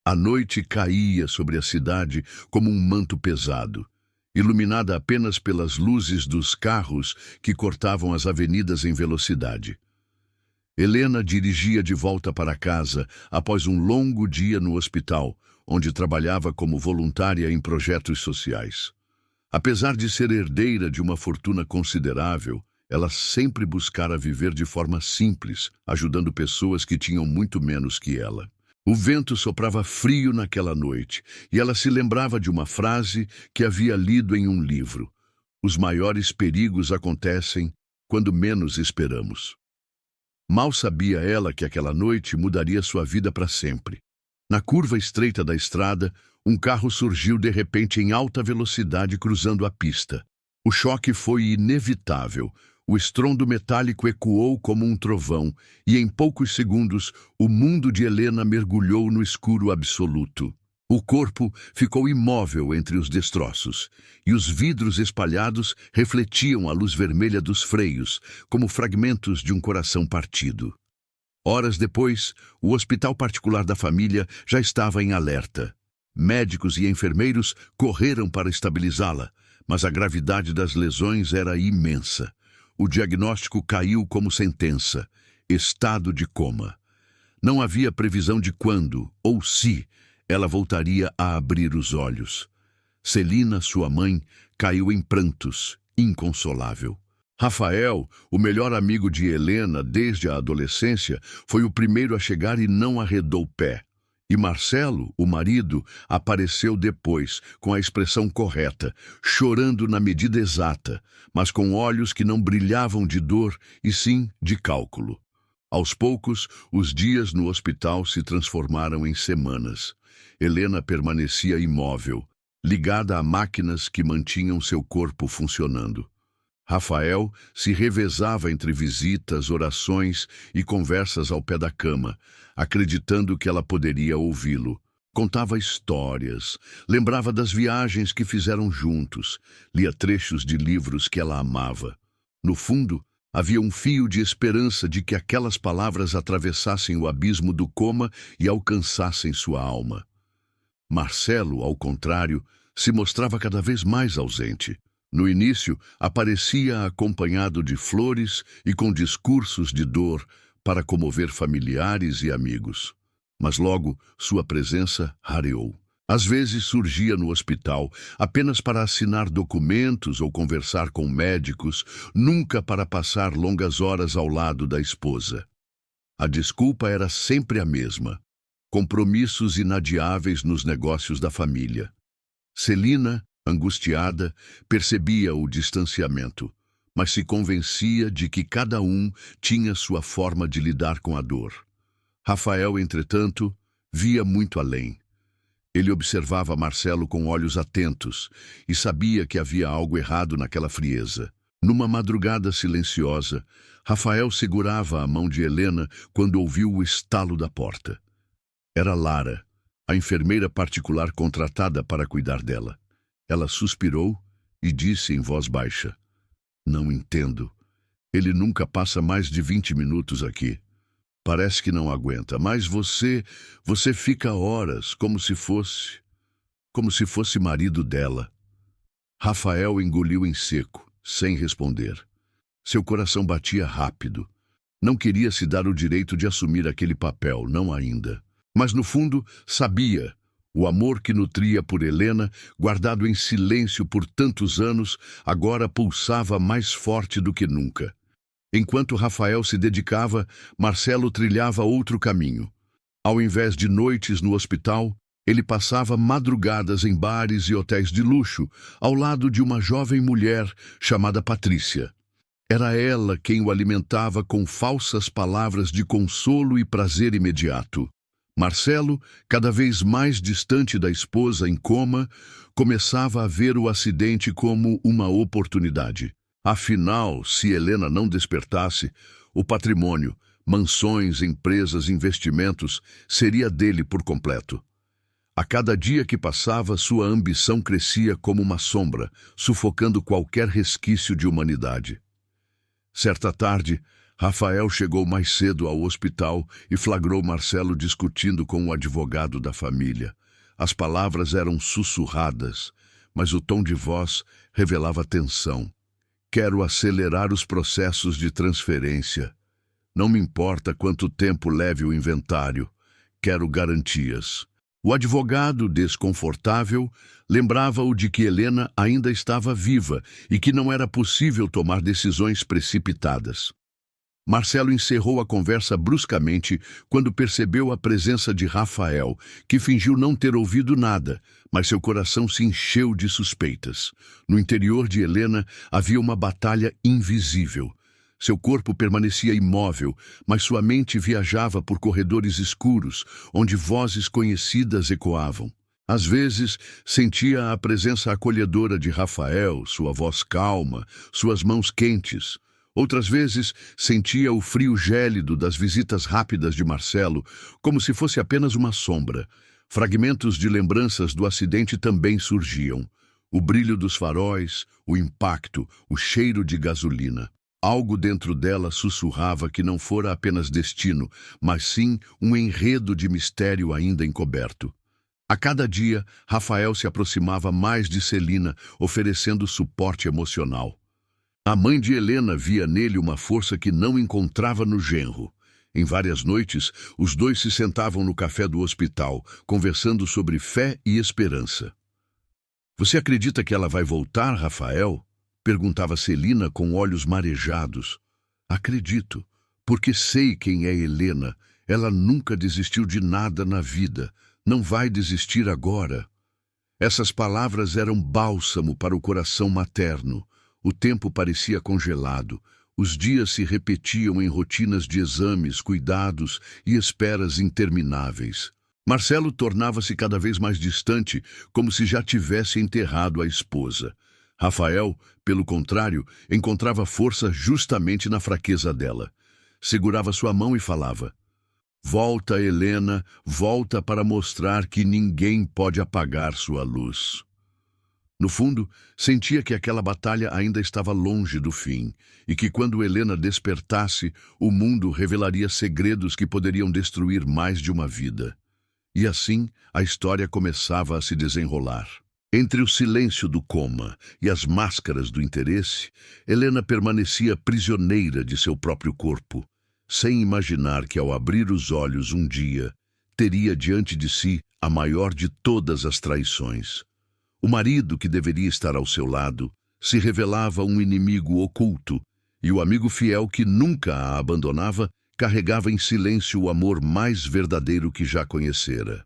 A noite caía sobre a cidade como um manto pesado, iluminada apenas pelas luzes dos carros que cortavam as avenidas em velocidade. Helena dirigia de volta para casa após um longo dia no hospital, onde trabalhava como voluntária em projetos sociais. Apesar de ser herdeira de uma fortuna considerável, ela sempre buscara viver de forma simples, ajudando pessoas que tinham muito menos que ela. O vento soprava frio naquela noite, e ela se lembrava de uma frase que havia lido em um livro: "Os maiores perigos acontecem quando menos esperamos." Mal sabia ela que aquela noite mudaria sua vida para sempre. Na curva estreita da estrada, um carro surgiu de repente em alta velocidade cruzando a pista. O choque foi inevitável. O estrondo metálico ecoou como um trovão, e em poucos segundos o mundo de Helena mergulhou no escuro absoluto. O corpo ficou imóvel entre os destroços, e os vidros espalhados refletiam a luz vermelha dos freios, como fragmentos de um coração partido. Horas depois, o hospital particular da família já estava em alerta. Médicos e enfermeiros correram para estabilizá-la, mas a gravidade das lesões era imensa. O diagnóstico caiu como sentença: estado de coma. Não havia previsão de quando, ou se, ela voltaria a abrir os olhos. Celina, sua mãe, caiu em prantos, inconsolável. Rafael, o melhor amigo de Helena desde a adolescência, foi o primeiro a chegar e não arredou pé. E Marcelo, o marido, apareceu depois, com a expressão correta, chorando na medida exata, mas com olhos que não brilhavam de dor e sim de cálculo. Aos poucos, os dias no hospital se transformaram em semanas. Helena permanecia imóvel, ligada a máquinas que mantinham seu corpo funcionando. Rafael se revezava entre visitas, orações e conversas ao pé da cama, acreditando que ela poderia ouvi-lo. Contava histórias, lembrava das viagens que fizeram juntos, lia trechos de livros que ela amava. No fundo, havia um fio de esperança de que aquelas palavras atravessassem o abismo do coma e alcançassem sua alma. Marcelo, ao contrário, se mostrava cada vez mais ausente. No início, aparecia acompanhado de flores e com discursos de dor para comover familiares e amigos. Mas logo, sua presença rareou. Às vezes surgia no hospital apenas para assinar documentos ou conversar com médicos, nunca para passar longas horas ao lado da esposa. A desculpa era sempre a mesma: compromissos inadiáveis nos negócios da família. Celina, angustiada, percebia o distanciamento, mas se convencia de que cada um tinha sua forma de lidar com a dor. Rafael, entretanto, via muito além. Ele observava Marcelo com olhos atentos e sabia que havia algo errado naquela frieza. Numa madrugada silenciosa, Rafael segurava a mão de Helena quando ouviu o estalo da porta. Era Lara, a enfermeira particular contratada para cuidar dela. Ela suspirou e disse em voz baixa: "Não entendo. Ele nunca passa mais de 20 minutos aqui. Parece que não aguenta, mas você fica horas, como se fosse marido dela." Rafael engoliu em seco, sem responder. Seu coração batia rápido. Não queria se dar o direito de assumir aquele papel, não ainda. Mas no fundo, sabia. O amor que nutria por Helena, guardado em silêncio por tantos anos, agora pulsava mais forte do que nunca. Enquanto Rafael se dedicava, Marcelo trilhava outro caminho. Ao invés de noites no hospital, ele passava madrugadas em bares e hotéis de luxo, ao lado de uma jovem mulher chamada Patrícia. Era ela quem o alimentava com falsas palavras de consolo e prazer imediato. Marcelo, cada vez mais distante da esposa em coma, começava a ver o acidente como uma oportunidade. Afinal, se Helena não despertasse, o patrimônio, mansões, empresas, investimentos, seria dele por completo. A cada dia que passava, sua ambição crescia como uma sombra, sufocando qualquer resquício de humanidade. Certa tarde, Rafael chegou mais cedo ao hospital e flagrou Marcelo discutindo com o advogado da família. As palavras eram sussurradas, mas o tom de voz revelava tensão. Quero acelerar os processos de transferência. Não me importa quanto tempo leve o inventário. Quero garantias. O advogado, desconfortável, lembrava-o de que Helena ainda estava viva e que não era possível tomar decisões precipitadas. Marcelo encerrou a conversa bruscamente quando percebeu a presença de Rafael, que fingiu não ter ouvido nada, mas seu coração se encheu de suspeitas. No interior de Helena havia uma batalha invisível. Seu corpo permanecia imóvel, mas sua mente viajava por corredores escuros, onde vozes conhecidas ecoavam. Às vezes, sentia a presença acolhedora de Rafael, sua voz calma, suas mãos quentes. Outras vezes, sentia o frio gélido das visitas rápidas de Marcelo, como se fosse apenas uma sombra. Fragmentos de lembranças do acidente também surgiam. O brilho dos faróis, o impacto, o cheiro de gasolina. Algo dentro dela sussurrava que não fora apenas destino, mas sim um enredo de mistério ainda encoberto. A cada dia, Rafael se aproximava mais de Celina, oferecendo suporte emocional. A mãe de Helena via nele uma força que não encontrava no genro. Em várias noites, os dois se sentavam no café do hospital, conversando sobre fé e esperança. Você acredita que ela vai voltar, Rafael? Perguntava Celina com olhos marejados. Acredito, porque sei quem é Helena. Ela nunca desistiu de nada na vida. Não vai desistir agora. Essas palavras eram bálsamo para o coração materno. O tempo parecia congelado. Os dias se repetiam em rotinas de exames, cuidados e esperas intermináveis. Marcelo tornava-se cada vez mais distante, como se já tivesse enterrado a esposa. Rafael, pelo contrário, encontrava força justamente na fraqueza dela. Segurava sua mão e falava: Volta, Helena, volta para mostrar que ninguém pode apagar sua luz. No fundo, sentia que aquela batalha ainda estava longe do fim, e que quando Helena despertasse, o mundo revelaria segredos que poderiam destruir mais de uma vida. E assim, a história começava a se desenrolar. Entre o silêncio do coma e as máscaras do interesse, Helena permanecia prisioneira de seu próprio corpo, sem imaginar que ao abrir os olhos um dia, teria diante de si a maior de todas as traições. O marido que deveria estar ao seu lado se revelava um inimigo oculto, e o amigo fiel que nunca a abandonava carregava em silêncio o amor mais verdadeiro que já conhecera.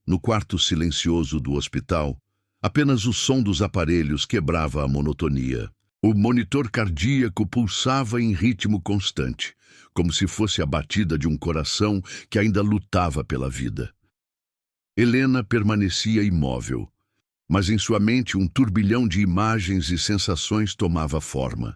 No quarto silencioso do hospital, apenas o som dos aparelhos quebrava a monotonia. O monitor cardíaco pulsava em ritmo constante, como se fosse a batida de um coração que ainda lutava pela vida. Helena permanecia imóvel, mas em sua mente um turbilhão de imagens e sensações tomava forma.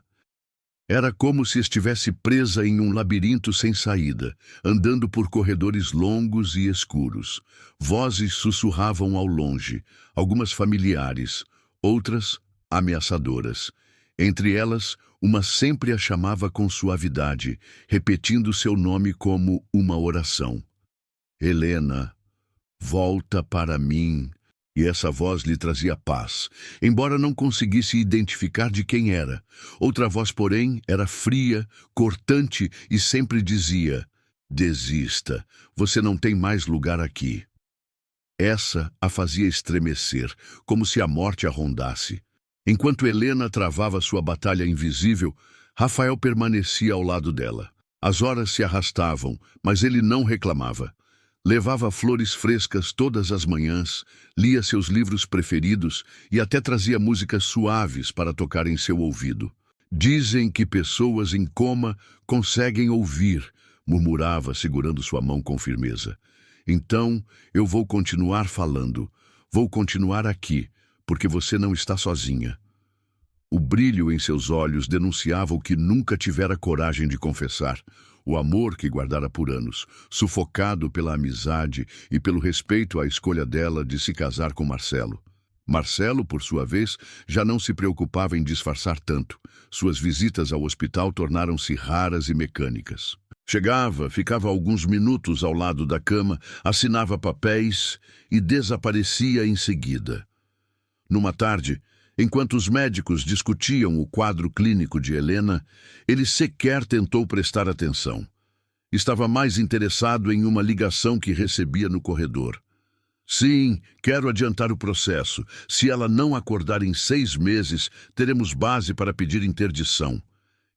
Era como se estivesse presa em um labirinto sem saída, andando por corredores longos e escuros. Vozes sussurravam ao longe, algumas familiares, outras ameaçadoras. Entre elas, uma sempre a chamava com suavidade, repetindo seu nome como uma oração. Helena, volta para mim. E essa voz lhe trazia paz, embora não conseguisse identificar de quem era. Outra voz, porém, era fria, cortante e sempre dizia: desista, você não tem mais lugar aqui. Essa a fazia estremecer, como se a morte a rondasse. Enquanto Helena travava sua batalha invisível, Rafael permanecia ao lado dela. As horas se arrastavam, mas ele não reclamava. Levava flores frescas todas as manhãs, lia seus livros preferidos e até trazia músicas suaves para tocar em seu ouvido. Dizem que pessoas em coma conseguem ouvir, murmurava, segurando sua mão com firmeza. Então, eu vou continuar falando. Vou continuar aqui, porque você não está sozinha. O brilho em seus olhos denunciava o que nunca tivera coragem de confessar. O amor que guardara por anos, sufocado pela amizade e pelo respeito à escolha dela de se casar com Marcelo. Marcelo, por sua vez, já não se preocupava em disfarçar tanto. Suas visitas ao hospital tornaram-se raras e mecânicas. Chegava, ficava alguns minutos ao lado da cama, assinava papéis e desaparecia em seguida. Numa tarde, enquanto os médicos discutiam o quadro clínico de Helena, ele sequer tentou prestar atenção. Estava mais interessado em uma ligação que recebia no corredor. Sim, quero adiantar o processo. Se ela não acordar em 6 meses, teremos base para pedir interdição.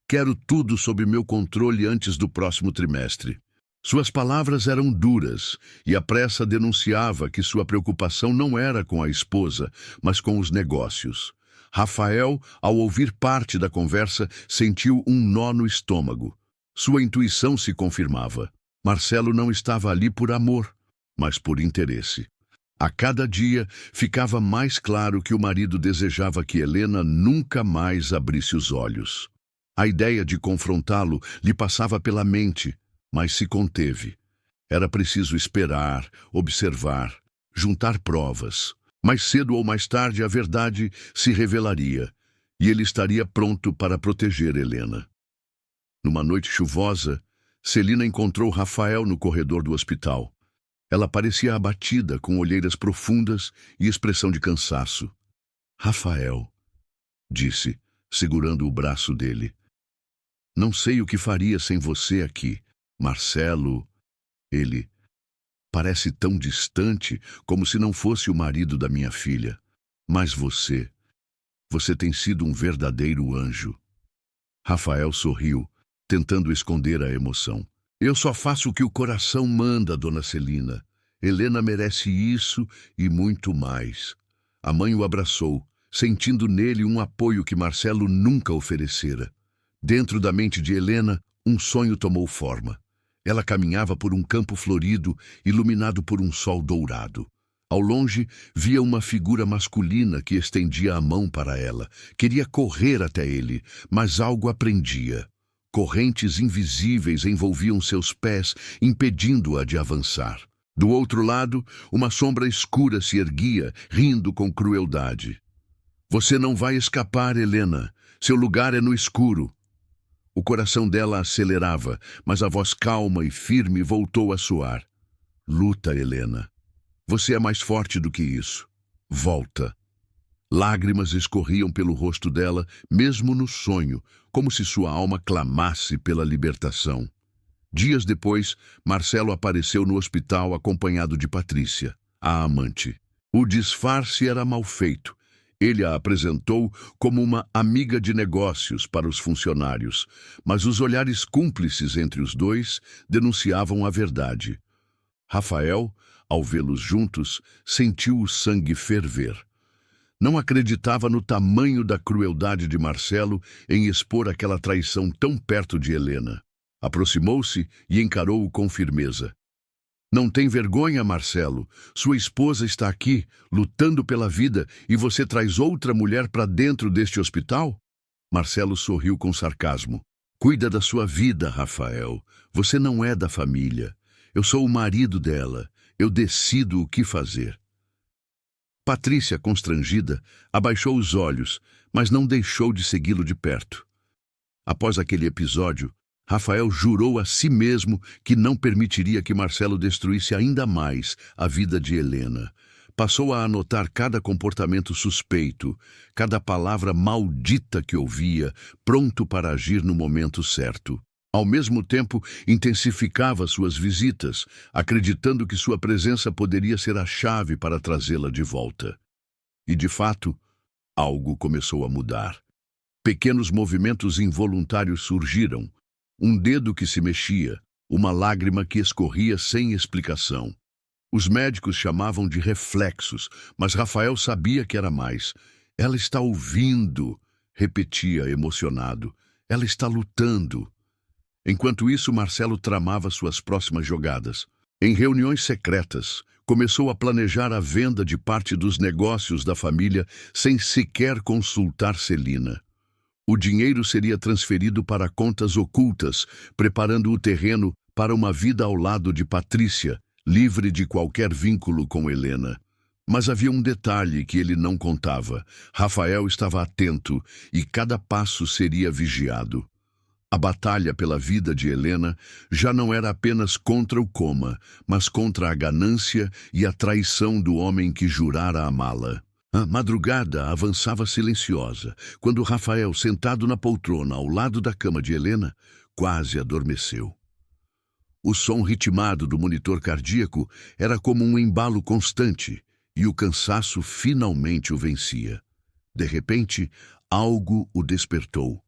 Quero tudo sob meu controle antes do próximo trimestre. Suas palavras eram duras, e a pressa denunciava que sua preocupação não era com a esposa, mas com os negócios. Rafael, ao ouvir parte da conversa, sentiu um nó no estômago. Sua intuição se confirmava. Marcelo não estava ali por amor, mas por interesse. A cada dia, ficava mais claro que o marido desejava que Helena nunca mais abrisse os olhos. A ideia de confrontá-lo lhe passava pela mente, mas se conteve. Era preciso esperar, observar, juntar provas. Mais cedo ou mais tarde a verdade se revelaria, e ele estaria pronto para proteger Helena. Numa noite chuvosa, Celina encontrou Rafael no corredor do hospital. Ela parecia abatida, com olheiras profundas e expressão de cansaço. Rafael, disse, segurando o braço dele. Não sei o que faria sem você aqui. Marcelo, ele, parece tão distante, como se não fosse o marido da minha filha. Mas você tem sido um verdadeiro anjo. Rafael sorriu, tentando esconder a emoção. Eu só faço o que o coração manda, dona Celina. Helena merece isso e muito mais. A mãe o abraçou, sentindo nele um apoio que Marcelo nunca oferecera. Dentro da mente de Helena, um sonho tomou forma. Ela caminhava por um campo florido, iluminado por um sol dourado. Ao longe, via uma figura masculina que estendia a mão para ela. Queria correr até ele, mas algo a prendia. Correntes invisíveis envolviam seus pés, impedindo-a de avançar. Do outro lado, uma sombra escura se erguia, rindo com crueldade. Você não vai escapar, Helena. Seu lugar é no escuro. O coração dela acelerava, mas a voz calma e firme voltou a soar. Luta, Helena. Você é mais forte do que isso. Volta. Lágrimas escorriam pelo rosto dela, mesmo no sonho, como se sua alma clamasse pela libertação. Dias depois, Marcelo apareceu no hospital acompanhado de Patrícia, a amante. O disfarce era mal feito. Ele a apresentou como uma amiga de negócios para os funcionários, mas os olhares cúmplices entre os dois denunciavam a verdade. Rafael, ao vê-los juntos, sentiu o sangue ferver. Não acreditava no tamanho da crueldade de Marcelo em expor aquela traição tão perto de Helena. Aproximou-se e encarou-o com firmeza. Não tem vergonha, Marcelo. Sua esposa está aqui, lutando pela vida, e você traz outra mulher para dentro deste hospital? Marcelo sorriu com sarcasmo. Cuida da sua vida, Rafael. Você não é da família. Eu sou o marido dela. Eu decido o que fazer. Patrícia, constrangida, abaixou os olhos, mas não deixou de segui-lo de perto. Após aquele episódio, Rafael jurou a si mesmo que não permitiria que Marcelo destruísse ainda mais a vida de Helena. Passou a anotar cada comportamento suspeito, cada palavra maldita que ouvia, pronto para agir no momento certo. Ao mesmo tempo, intensificava suas visitas, acreditando que sua presença poderia ser a chave para trazê-la de volta. E, de fato, algo começou a mudar. Pequenos movimentos involuntários surgiram. Um dedo que se mexia, uma lágrima que escorria sem explicação. Os médicos chamavam de reflexos, mas Rafael sabia que era mais. Ela está ouvindo, repetia emocionado. Ela está lutando. Enquanto isso, Marcelo tramava suas próximas jogadas. Em reuniões secretas, começou a planejar a venda de parte dos negócios da família sem sequer consultar Celina. O dinheiro seria transferido para contas ocultas, preparando o terreno para uma vida ao lado de Patrícia, livre de qualquer vínculo com Helena. Mas havia um detalhe que ele não contava. Rafael estava atento e cada passo seria vigiado. A batalha pela vida de Helena já não era apenas contra o coma, mas contra a ganância e a traição do homem que jurara amá-la. A madrugada avançava silenciosa, quando Rafael, sentado na poltrona ao lado da cama de Helena, quase adormeceu. O som ritmado do monitor cardíaco era como um embalo constante, e o cansaço finalmente o vencia. De repente, algo o despertou.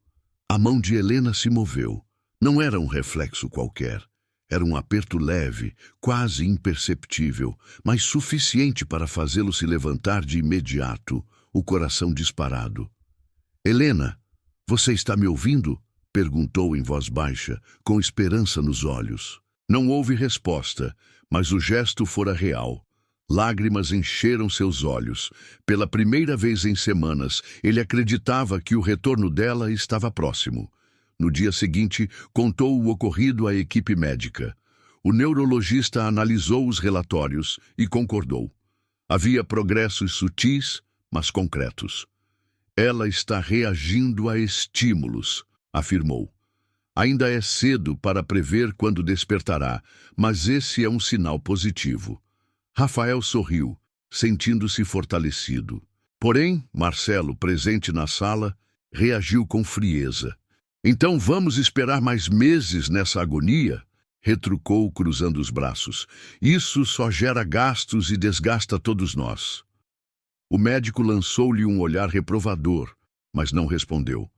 A mão de Helena se moveu. Não era um reflexo qualquer. Era um aperto leve, quase imperceptível, mas suficiente para fazê-lo se levantar de imediato, o coração disparado. "Helena, você está me ouvindo?" perguntou em voz baixa, com esperança nos olhos. Não houve resposta, mas o gesto fora real. Lágrimas encheram seus olhos. Pela primeira vez em semanas, ele acreditava que o retorno dela estava próximo. No dia seguinte, contou o ocorrido à equipe médica. O neurologista analisou os relatórios e concordou. Havia progressos sutis, mas concretos. "Ela está reagindo a estímulos", afirmou. "Ainda é cedo para prever quando despertará, mas esse é um sinal positivo." Rafael sorriu, sentindo-se fortalecido. Porém, Marcelo, presente na sala, reagiu com frieza. "Então vamos esperar mais meses nessa agonia?" retrucou, cruzando os braços. "Isso só gera gastos e desgasta todos nós." O médico lançou-lhe um olhar reprovador, mas não respondeu.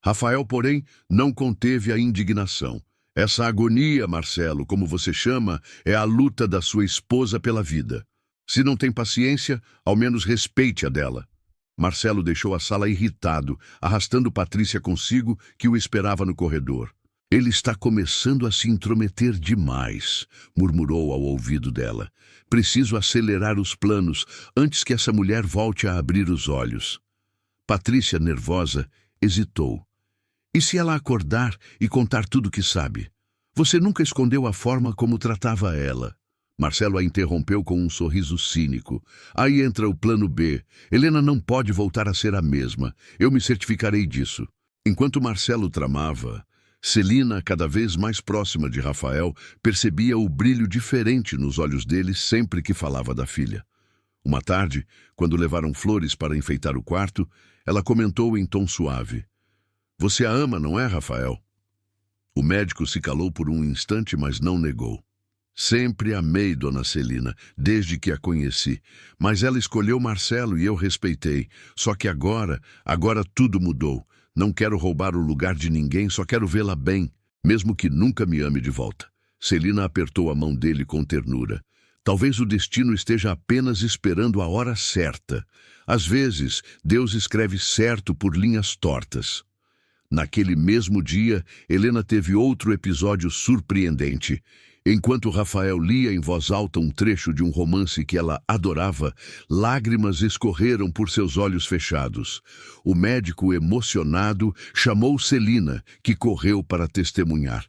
Rafael, porém, não conteve a indignação. "Essa agonia, Marcelo, como você chama, é a luta da sua esposa pela vida. Se não tem paciência, ao menos respeite a dela." Marcelo deixou a sala irritado, arrastando Patrícia consigo, que o esperava no corredor. "Ele está começando a se intrometer demais", murmurou ao ouvido dela. "Preciso acelerar os planos antes que essa mulher volte a abrir os olhos." Patrícia, nervosa, hesitou. "E se ela acordar e contar tudo o que sabe? Você nunca escondeu a forma como tratava ela." Marcelo a interrompeu com um sorriso cínico. "Aí entra o plano B. Helena não pode voltar a ser a mesma. Eu me certificarei disso." Enquanto Marcelo tramava, Celina, cada vez mais próxima de Rafael, percebia o brilho diferente nos olhos dele sempre que falava da filha. Uma tarde, quando levaram flores para enfeitar o quarto, ela comentou em tom suave: "Você a ama, não é, Rafael?" O médico se calou por um instante, mas não negou. "Sempre amei Dona Celina, desde que a conheci. Mas ela escolheu Marcelo e eu respeitei. Só que agora tudo mudou. Não quero roubar o lugar de ninguém, só quero vê-la bem, mesmo que nunca me ame de volta." Celina apertou a mão dele com ternura. "Talvez o destino esteja apenas esperando a hora certa. Às vezes, Deus escreve certo por linhas tortas." Naquele mesmo dia, Helena teve outro episódio surpreendente. Enquanto Rafael lia em voz alta um trecho de um romance que ela adorava, lágrimas escorreram por seus olhos fechados. O médico, emocionado, chamou Celina, que correu para testemunhar.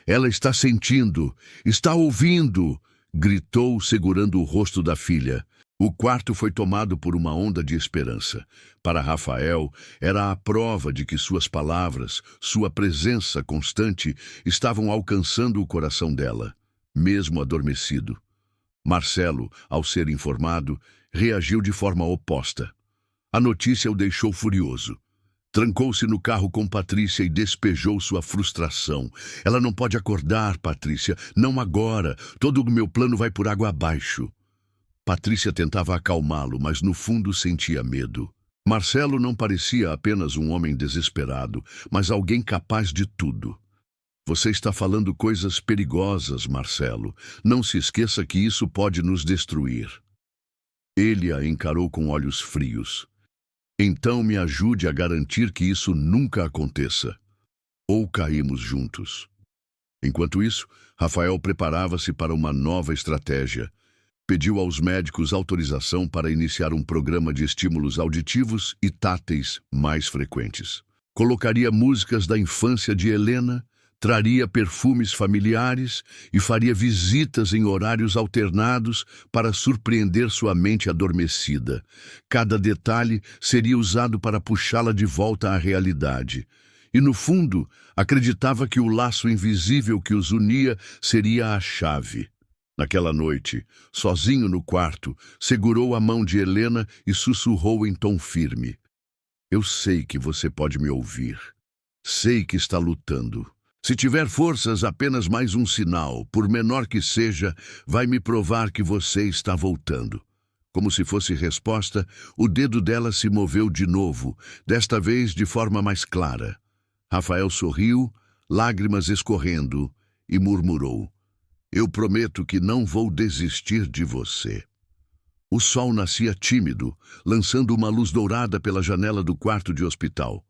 "Ela está sentindo, está ouvindo!" gritou, segurando o rosto da filha. O quarto foi tomado por uma onda de esperança. Para Rafael, era a prova de que suas palavras, sua presença constante, estavam alcançando o coração dela, mesmo adormecido. Marcelo, ao ser informado, reagiu de forma oposta. A notícia o deixou furioso. Trancou-se no carro com Patrícia e despejou sua frustração. "Ela não pode acordar, Patrícia. Não agora. Todo o meu plano vai por água abaixo." Patrícia tentava acalmá-lo, mas no fundo sentia medo. Marcelo não parecia apenas um homem desesperado, mas alguém capaz de tudo. "Você está falando coisas perigosas, Marcelo. Não se esqueça que isso pode nos destruir." Ele a encarou com olhos frios. "Então me ajude a garantir que isso nunca aconteça. Ou caímos juntos." Enquanto isso, Rafael preparava-se para uma nova estratégia. Pediu aos médicos autorização para iniciar um programa de estímulos auditivos e táteis mais frequentes. Colocaria músicas da infância de Helena, Traria perfumes familiares e faria visitas em horários alternados para surpreender sua mente adormecida. Cada detalhe seria usado para puxá-la de volta à realidade. E, no fundo, acreditava que o laço invisível que os unia seria a chave. Naquela noite, sozinho no quarto, segurou a mão de Helena e sussurrou em tom firme: Eu sei que você pode me ouvir. Sei que está lutando. Se tiver forças, apenas mais um sinal, por menor que seja, vai me provar que você está voltando. Como se fosse resposta, o dedo dela se moveu de novo, desta vez de forma mais clara. Rafael sorriu, lágrimas escorrendo, e murmurou: Eu prometo que não vou desistir de você. O sol nascia tímido, lançando uma luz dourada pela janela do quarto de hospital.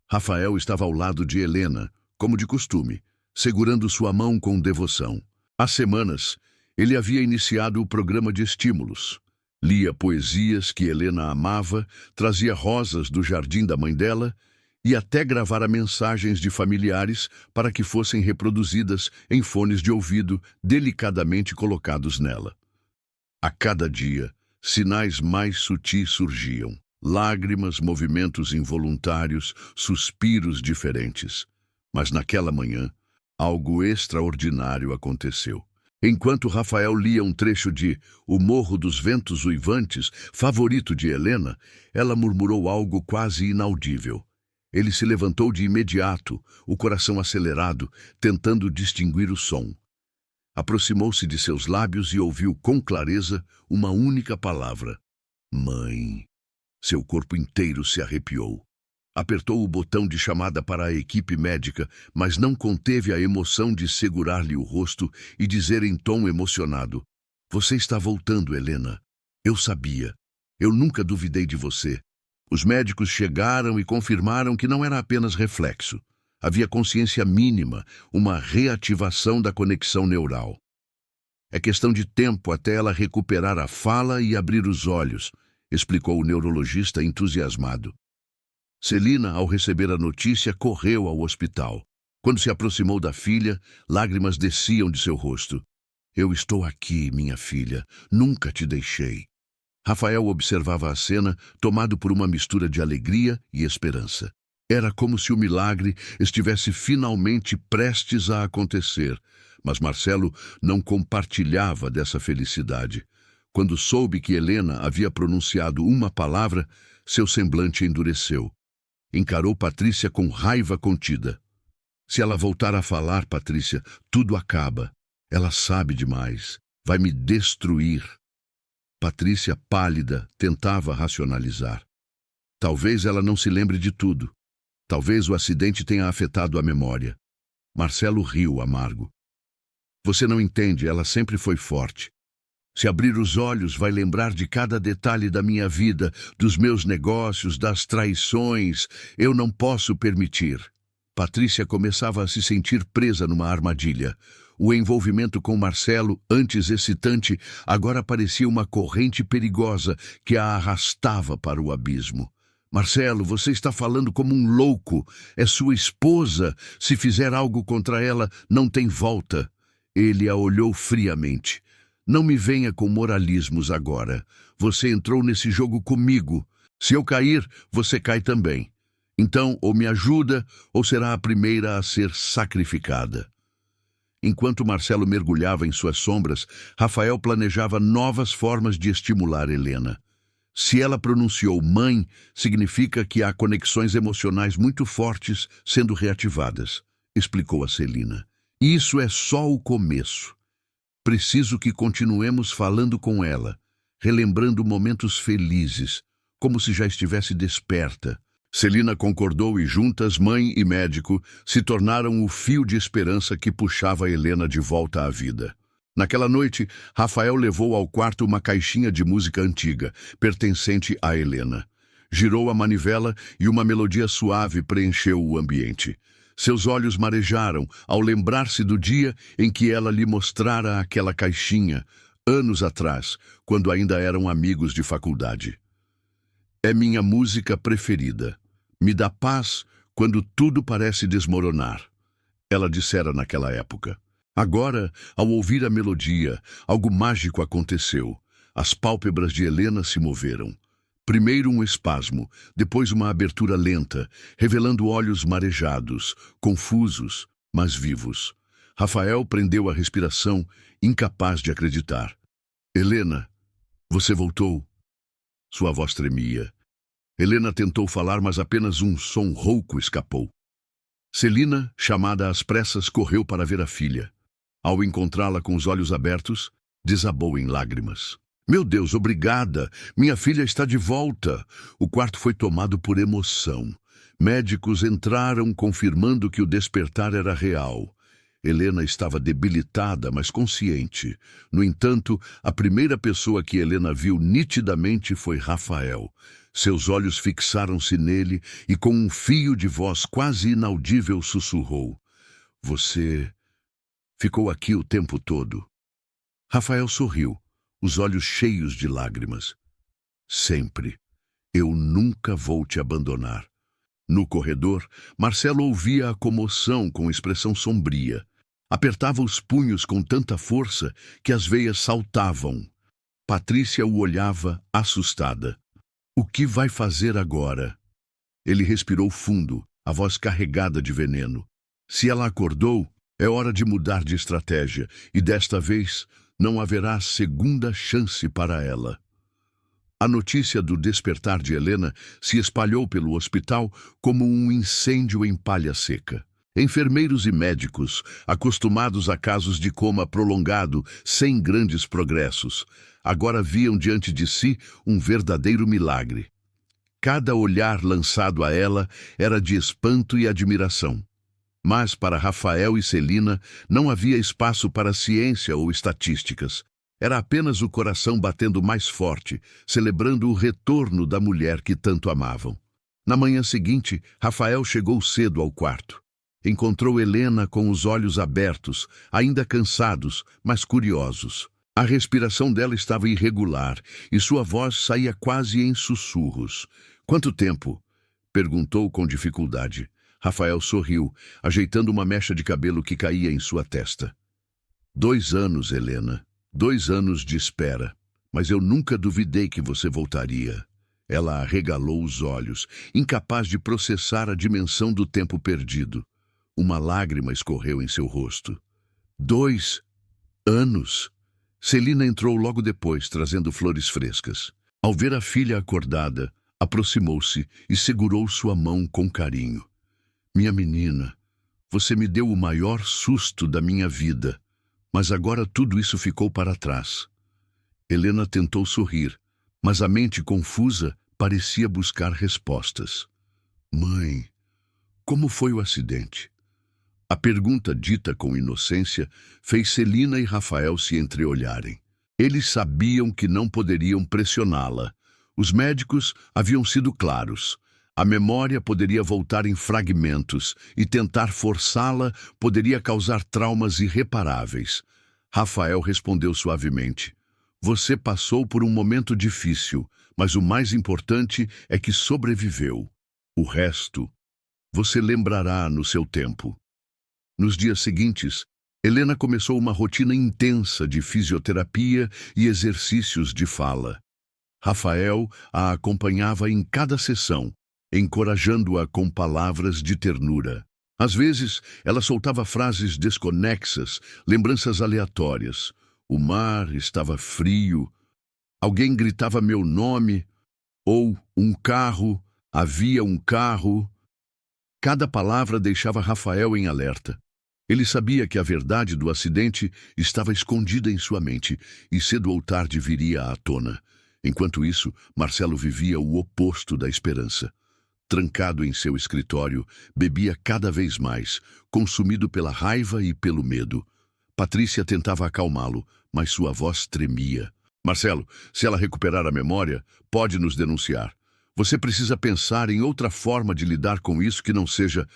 Rafael estava ao lado de Helena, como de costume, segurando sua mão com devoção. Há semanas, ele havia iniciado o programa de estímulos. Lia poesias que Helena amava, trazia rosas do jardim da mãe dela e até gravara mensagens de familiares para que fossem reproduzidas em fones de ouvido delicadamente colocados nela. A cada dia, sinais mais sutis surgiam. Lágrimas, movimentos involuntários, suspiros diferentes. Mas naquela manhã, algo extraordinário aconteceu. Enquanto Rafael lia um trecho de O Morro dos Ventos Uivantes, favorito de Helena, ela murmurou algo quase inaudível. Ele se levantou de imediato, o coração acelerado, tentando distinguir o som. Aproximou-se de seus lábios e ouviu com clareza uma única palavra: Mãe. Seu corpo inteiro se arrepiou. Apertou o botão de chamada para a equipe médica, mas não conteve a emoção de segurar-lhe o rosto e dizer em tom emocionado: Você está voltando, Helena. Eu sabia. Eu nunca duvidei de você. Os médicos chegaram e confirmaram que não era apenas reflexo. Havia consciência mínima, uma reativação da conexão neural. É questão de tempo até ela recuperar a fala e abrir os olhos, explicou o neurologista entusiasmado. Celina, ao receber a notícia, correu ao hospital. Quando se aproximou da filha, lágrimas desciam de seu rosto. Eu estou aqui, minha filha. Nunca te deixei. Rafael observava a cena, tomado por uma mistura de alegria e esperança. Era como se o milagre estivesse finalmente prestes a acontecer, mas Marcelo não compartilhava dessa felicidade. Quando soube que Helena havia pronunciado uma palavra, seu semblante endureceu. Encarou Patrícia com raiva contida. Se ela voltar a falar, Patrícia, tudo acaba. Ela sabe demais. Vai me destruir. Patrícia, pálida, tentava racionalizar. Talvez ela não se lembre de tudo. Talvez o acidente tenha afetado a memória. Marcelo riu amargo. Você não entende, ela sempre foi forte. Se abrir os olhos, vai lembrar de cada detalhe da minha vida, dos meus negócios, das traições. Eu não posso permitir. Patrícia começava a se sentir presa numa armadilha. O envolvimento com Marcelo, antes excitante, agora parecia uma corrente perigosa que a arrastava para o abismo. Marcelo, você está falando como um louco. É sua esposa. Se fizer algo contra ela, não tem volta. Ele a olhou friamente. Não me venha com moralismos agora. Você entrou nesse jogo comigo. Se eu cair, você cai também. Então, ou me ajuda, ou será a primeira a ser sacrificada. Enquanto Marcelo mergulhava em suas sombras, Rafael planejava novas formas de estimular Helena. Se ela pronunciou mãe, significa que há conexões emocionais muito fortes sendo reativadas, explicou a Celina. Isso é só o começo. Preciso que continuemos falando com ela, relembrando momentos felizes, como se já estivesse desperta. Celina concordou e juntas, mãe e médico, se tornaram o fio de esperança que puxava Helena de volta à vida. Naquela noite, Rafael levou ao quarto uma caixinha de música antiga, pertencente a Helena. Girou a manivela e uma melodia suave preencheu o ambiente. Seus olhos marejaram ao lembrar-se do dia em que ela lhe mostrara aquela caixinha, anos atrás, quando ainda eram amigos de faculdade. É minha música preferida. Me dá paz quando tudo parece desmoronar. ela dissera naquela época. Agora, ao ouvir a melodia, algo mágico aconteceu. As pálpebras de Helena se moveram. Primeiro um espasmo, depois uma abertura lenta, revelando olhos marejados, confusos, mas vivos. Rafael prendeu a respiração, incapaz de acreditar. Helena, você voltou? Sua voz tremia. Helena tentou falar, mas apenas um som rouco escapou. Celina, chamada às pressas, correu para ver a filha. Ao encontrá-la com os olhos abertos, desabou em lágrimas. Meu Deus, obrigada! Minha filha está de volta! O quarto foi tomado por emoção. Médicos entraram confirmando que o despertar era real. Helena estava debilitada, mas consciente. No entanto, a primeira pessoa que Helena viu nitidamente foi Rafael. Seus olhos fixaram-se nele e com um fio de voz quase inaudível sussurrou. Você ficou aqui o tempo todo. Rafael sorriu, os olhos cheios de lágrimas. Sempre. Eu nunca vou te abandonar. No corredor, Marcelo ouvia a comoção com expressão sombria. Apertava os punhos com tanta força que as veias saltavam. Patrícia o olhava, assustada. O que vai fazer agora? Ele respirou fundo, a voz carregada de veneno. Se ela acordou, é hora de mudar de estratégia, e desta vez não haverá segunda chance para ela. A notícia do despertar de Helena se espalhou pelo hospital como um incêndio em palha seca. Enfermeiros e médicos, acostumados a casos de coma prolongado sem grandes progressos, agora viam diante de si um verdadeiro milagre. Cada olhar lançado a ela era de espanto e admiração. Mas para Rafael e Celina não havia espaço para ciência ou estatísticas. Era apenas o coração batendo mais forte, celebrando o retorno da mulher que tanto amavam. Na manhã seguinte, Rafael chegou cedo ao quarto. Encontrou Helena com os olhos abertos, ainda cansados, mas curiosos. A respiração dela estava irregular e sua voz saía quase em sussurros. Quanto tempo? Perguntou com dificuldade. Rafael sorriu, ajeitando uma mecha de cabelo que caía em sua testa. 2 anos, Helena. 2 anos de espera. Mas eu nunca duvidei que você voltaria. Ela arregalou os olhos, incapaz de processar a dimensão do tempo perdido. Uma lágrima escorreu em seu rosto. 2 anos? Celina entrou logo depois, trazendo flores frescas. Ao ver a filha acordada, aproximou-se e segurou sua mão com carinho. Minha menina, você me deu o maior susto da minha vida, mas agora tudo isso ficou para trás. Helena tentou sorrir, mas a mente confusa parecia buscar respostas. Mãe, como foi o acidente? A pergunta dita com inocência fez Celina e Rafael se entreolharem. Eles sabiam que não poderiam pressioná-la. Os médicos haviam sido claros. A memória poderia voltar em fragmentos e tentar forçá-la poderia causar traumas irreparáveis. Rafael respondeu suavemente. Você passou por um momento difícil, mas o mais importante é que sobreviveu. O resto, você lembrará no seu tempo. Nos dias seguintes, Helena começou uma rotina intensa de fisioterapia e exercícios de fala. Rafael a acompanhava em cada sessão, encorajando-a com palavras de ternura. Às vezes, ela soltava frases desconexas, lembranças aleatórias. O mar estava frio, alguém gritava meu nome, ou um carro, havia um carro. Cada palavra deixava Rafael em alerta. Ele sabia que a verdade do acidente estava escondida em sua mente e cedo ou tarde viria à tona. Enquanto isso, Marcelo vivia o oposto da esperança. Trancado em seu escritório, bebia cada vez mais, consumido pela raiva e pelo medo. Patrícia tentava acalmá-lo, mas sua voz tremia. Marcelo, se ela recuperar a memória, pode nos denunciar. Você precisa pensar em outra forma de lidar com isso que não seja...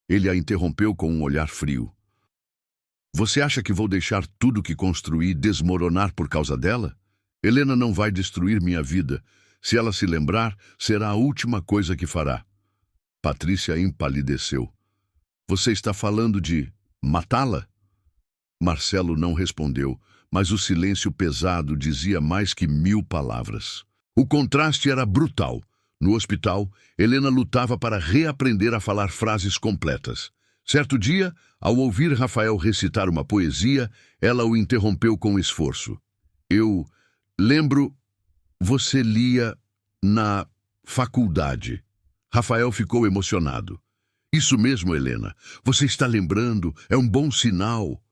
Ele a interrompeu com um olhar frio. Você acha que vou deixar tudo que construí desmoronar por causa dela? Helena não vai destruir minha vida. Se ela se lembrar, será a última coisa que fará. Patrícia empalideceu. Você está falando de matá-la? Marcelo não respondeu, mas o silêncio pesado dizia mais que 1000 palavras. O contraste era brutal. No hospital, Helena lutava para reaprender a falar frases completas. Certo dia, ao ouvir Rafael recitar uma poesia, ela o interrompeu com esforço. Eu lembro, você lia na faculdade. Rafael ficou emocionado. Isso mesmo, Helena. Você está lembrando, é um bom sinal.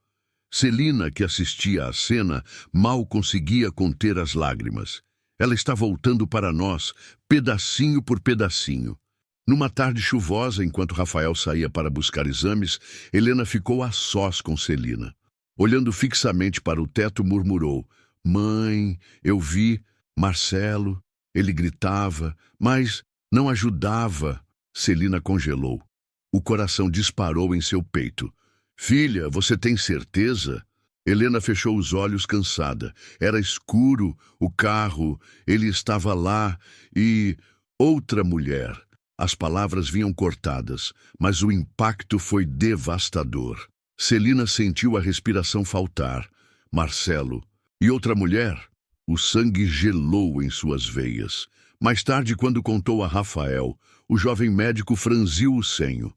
Celina, que assistia à cena, mal conseguia conter as lágrimas. Ela está voltando para nós, pedacinho por pedacinho. Numa tarde chuvosa, enquanto Rafael saía para buscar exames, Helena ficou a sós com Celina. Olhando fixamente para o teto, murmurou: Mãe, eu vi Marcelo. Ele gritava, mas não ajudava. Celina congelou. O coração disparou em seu peito. Filha, você tem certeza? Helena fechou os olhos cansada. Era escuro, o carro, ele estava lá e... outra mulher. As palavras vinham cortadas, mas o impacto foi devastador. Celina sentiu a respiração faltar. Marcelo. E outra mulher? O sangue gelou em suas veias. Mais tarde, quando contou a Rafael, o jovem médico franziu o senho.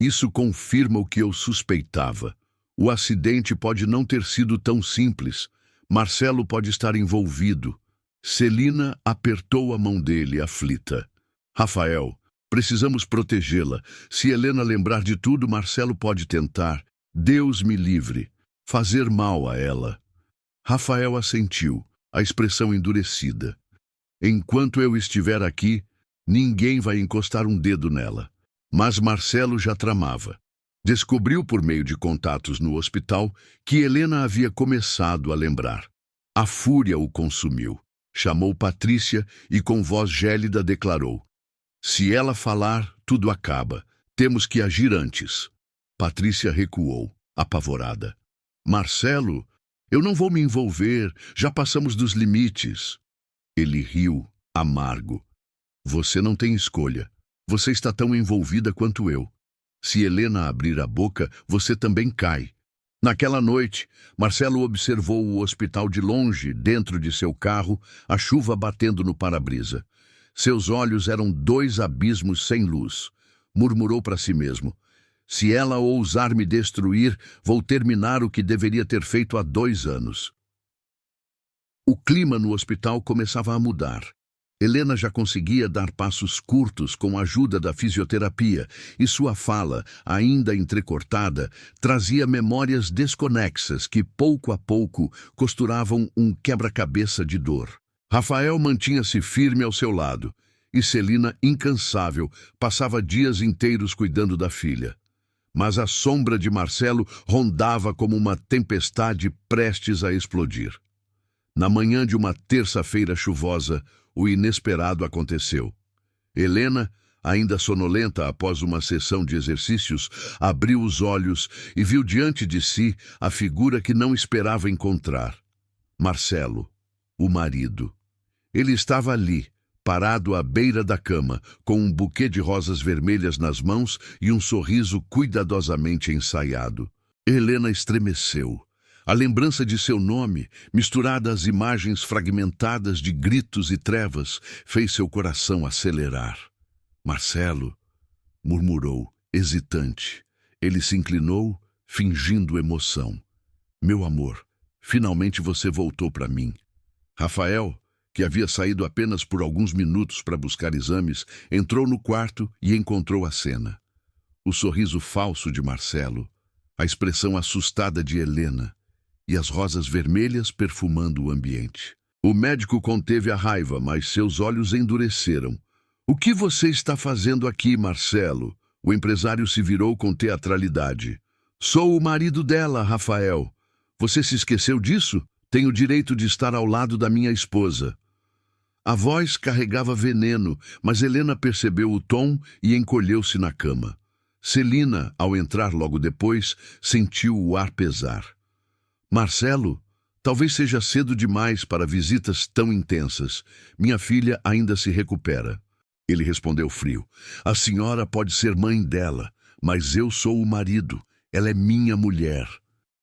Isso confirma o que eu suspeitava. O acidente pode não ter sido tão simples. Marcelo pode estar envolvido. Celina apertou a mão dele, aflita. Rafael, precisamos protegê-la. Se Helena lembrar de tudo, Marcelo pode tentar. Deus me livre. Fazer mal a ela. Rafael assentiu, a expressão endurecida. Enquanto eu estiver aqui, ninguém vai encostar um dedo nela. Mas Marcelo já tramava. Descobriu por meio de contatos no hospital que Helena havia começado a lembrar. A fúria o consumiu. Chamou Patrícia e com voz gélida declarou: Se ela falar, tudo acaba. Temos que agir antes. Patrícia recuou, apavorada. Marcelo, eu não vou me envolver. Já passamos dos limites. Ele riu, amargo. Você não tem escolha. Você está tão envolvida quanto eu. Se Helena abrir a boca, você também cai. Naquela noite, Marcelo observou o hospital de longe, dentro de seu carro, a chuva batendo no para-brisa. Seus olhos eram 2 abismos sem luz. Murmurou para si mesmo: se ela ousar me destruir, vou terminar o que deveria ter feito há 2 anos. O clima no hospital começava a mudar. Helena já conseguia dar passos curtos com a ajuda da fisioterapia e sua fala, ainda entrecortada, trazia memórias desconexas que, pouco a pouco, costuravam um quebra-cabeça de dor. Rafael mantinha-se firme ao seu lado e Celina, incansável, passava dias inteiros cuidando da filha. Mas a sombra de Marcelo rondava como uma tempestade prestes a explodir. Na manhã de uma terça-feira chuvosa, o inesperado aconteceu. Helena, ainda sonolenta após uma sessão de exercícios, abriu os olhos e viu diante de si a figura que não esperava encontrar. Marcelo, o marido. Ele estava ali, parado à beira da cama, com um buquê de rosas vermelhas nas mãos e um sorriso cuidadosamente ensaiado. Helena estremeceu. A lembrança de seu nome, misturada às imagens fragmentadas de gritos e trevas, fez seu coração acelerar. Marcelo, murmurou, hesitante. Ele se inclinou, fingindo emoção. Meu amor, finalmente você voltou para mim. Rafael, que havia saído apenas por alguns minutos para buscar exames, entrou no quarto e encontrou a cena. O sorriso falso de Marcelo, a expressão assustada de Helena, e as rosas vermelhas perfumando o ambiente. O médico conteve a raiva, mas seus olhos endureceram. O que você está fazendo aqui, Marcelo? O empresário se virou com teatralidade. Sou o marido dela, Rafael. Você se esqueceu disso? Tenho o direito de estar ao lado da minha esposa. A voz carregava veneno, mas Helena percebeu o tom e encolheu-se na cama. Celina, ao entrar logo depois, sentiu o ar pesar. Marcelo, talvez seja cedo demais para visitas tão intensas. Minha filha ainda se recupera. Ele respondeu frio. A senhora pode ser mãe dela, mas eu sou o marido. Ela é minha mulher.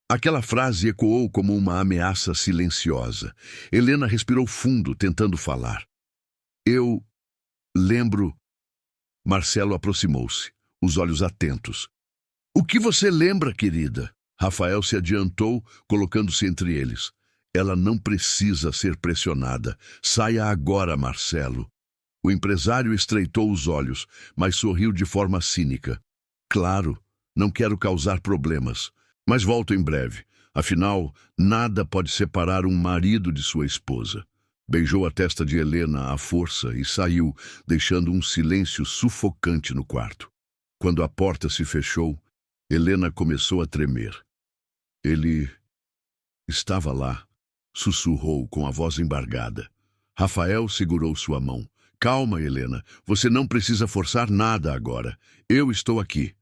Aquela frase ecoou como uma ameaça silenciosa. Helena respirou fundo, tentando falar. Eu lembro... Marcelo aproximou-se, os olhos atentos. O que você lembra, querida? Rafael se adiantou, colocando-se entre eles. Ela não precisa ser pressionada. Saia agora, Marcelo. O empresário estreitou os olhos, mas sorriu de forma cínica. Claro, não quero causar problemas, mas volto em breve. Afinal, nada pode separar um marido de sua esposa. Beijou a testa de Helena à força e saiu, deixando um silêncio sufocante no quarto. Quando a porta se fechou, Helena começou a tremer. Ele estava lá, sussurrou com a voz embargada. Rafael segurou sua mão. Calma, Helena, você não precisa forçar nada agora. Eu estou aqui.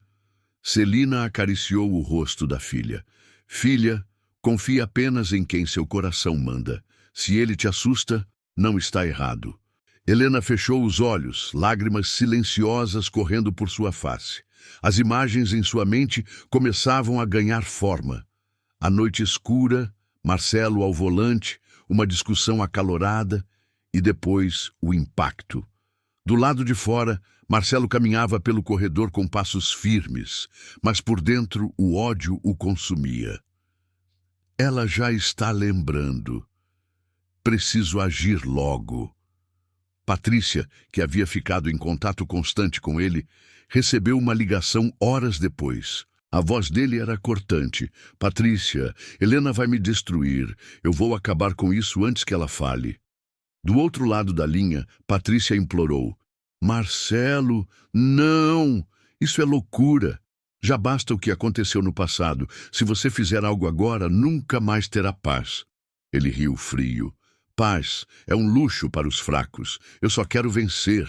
Celina acariciou o rosto da filha. Filha, confie apenas em quem seu coração manda. Se ele te assusta, não está errado. Helena fechou os olhos, lágrimas silenciosas correndo por sua face. As imagens em sua mente começavam a ganhar forma. A noite escura, Marcelo ao volante, uma discussão acalorada e depois o impacto. Do lado de fora, Marcelo caminhava pelo corredor com passos firmes, mas por dentro o ódio o consumia. Ela já está lembrando. Preciso agir logo. Patrícia, que havia ficado em contato constante com ele, recebeu uma ligação horas depois. A voz dele era cortante. Patrícia, Helena vai me destruir. Eu vou acabar com isso antes que ela fale. Do outro lado da linha, Patrícia implorou. Marcelo, não! Isso é loucura. Já basta o que aconteceu no passado. Se você fizer algo agora, nunca mais terá paz. Ele riu frio. Paz é um luxo para os fracos. Eu só quero vencer.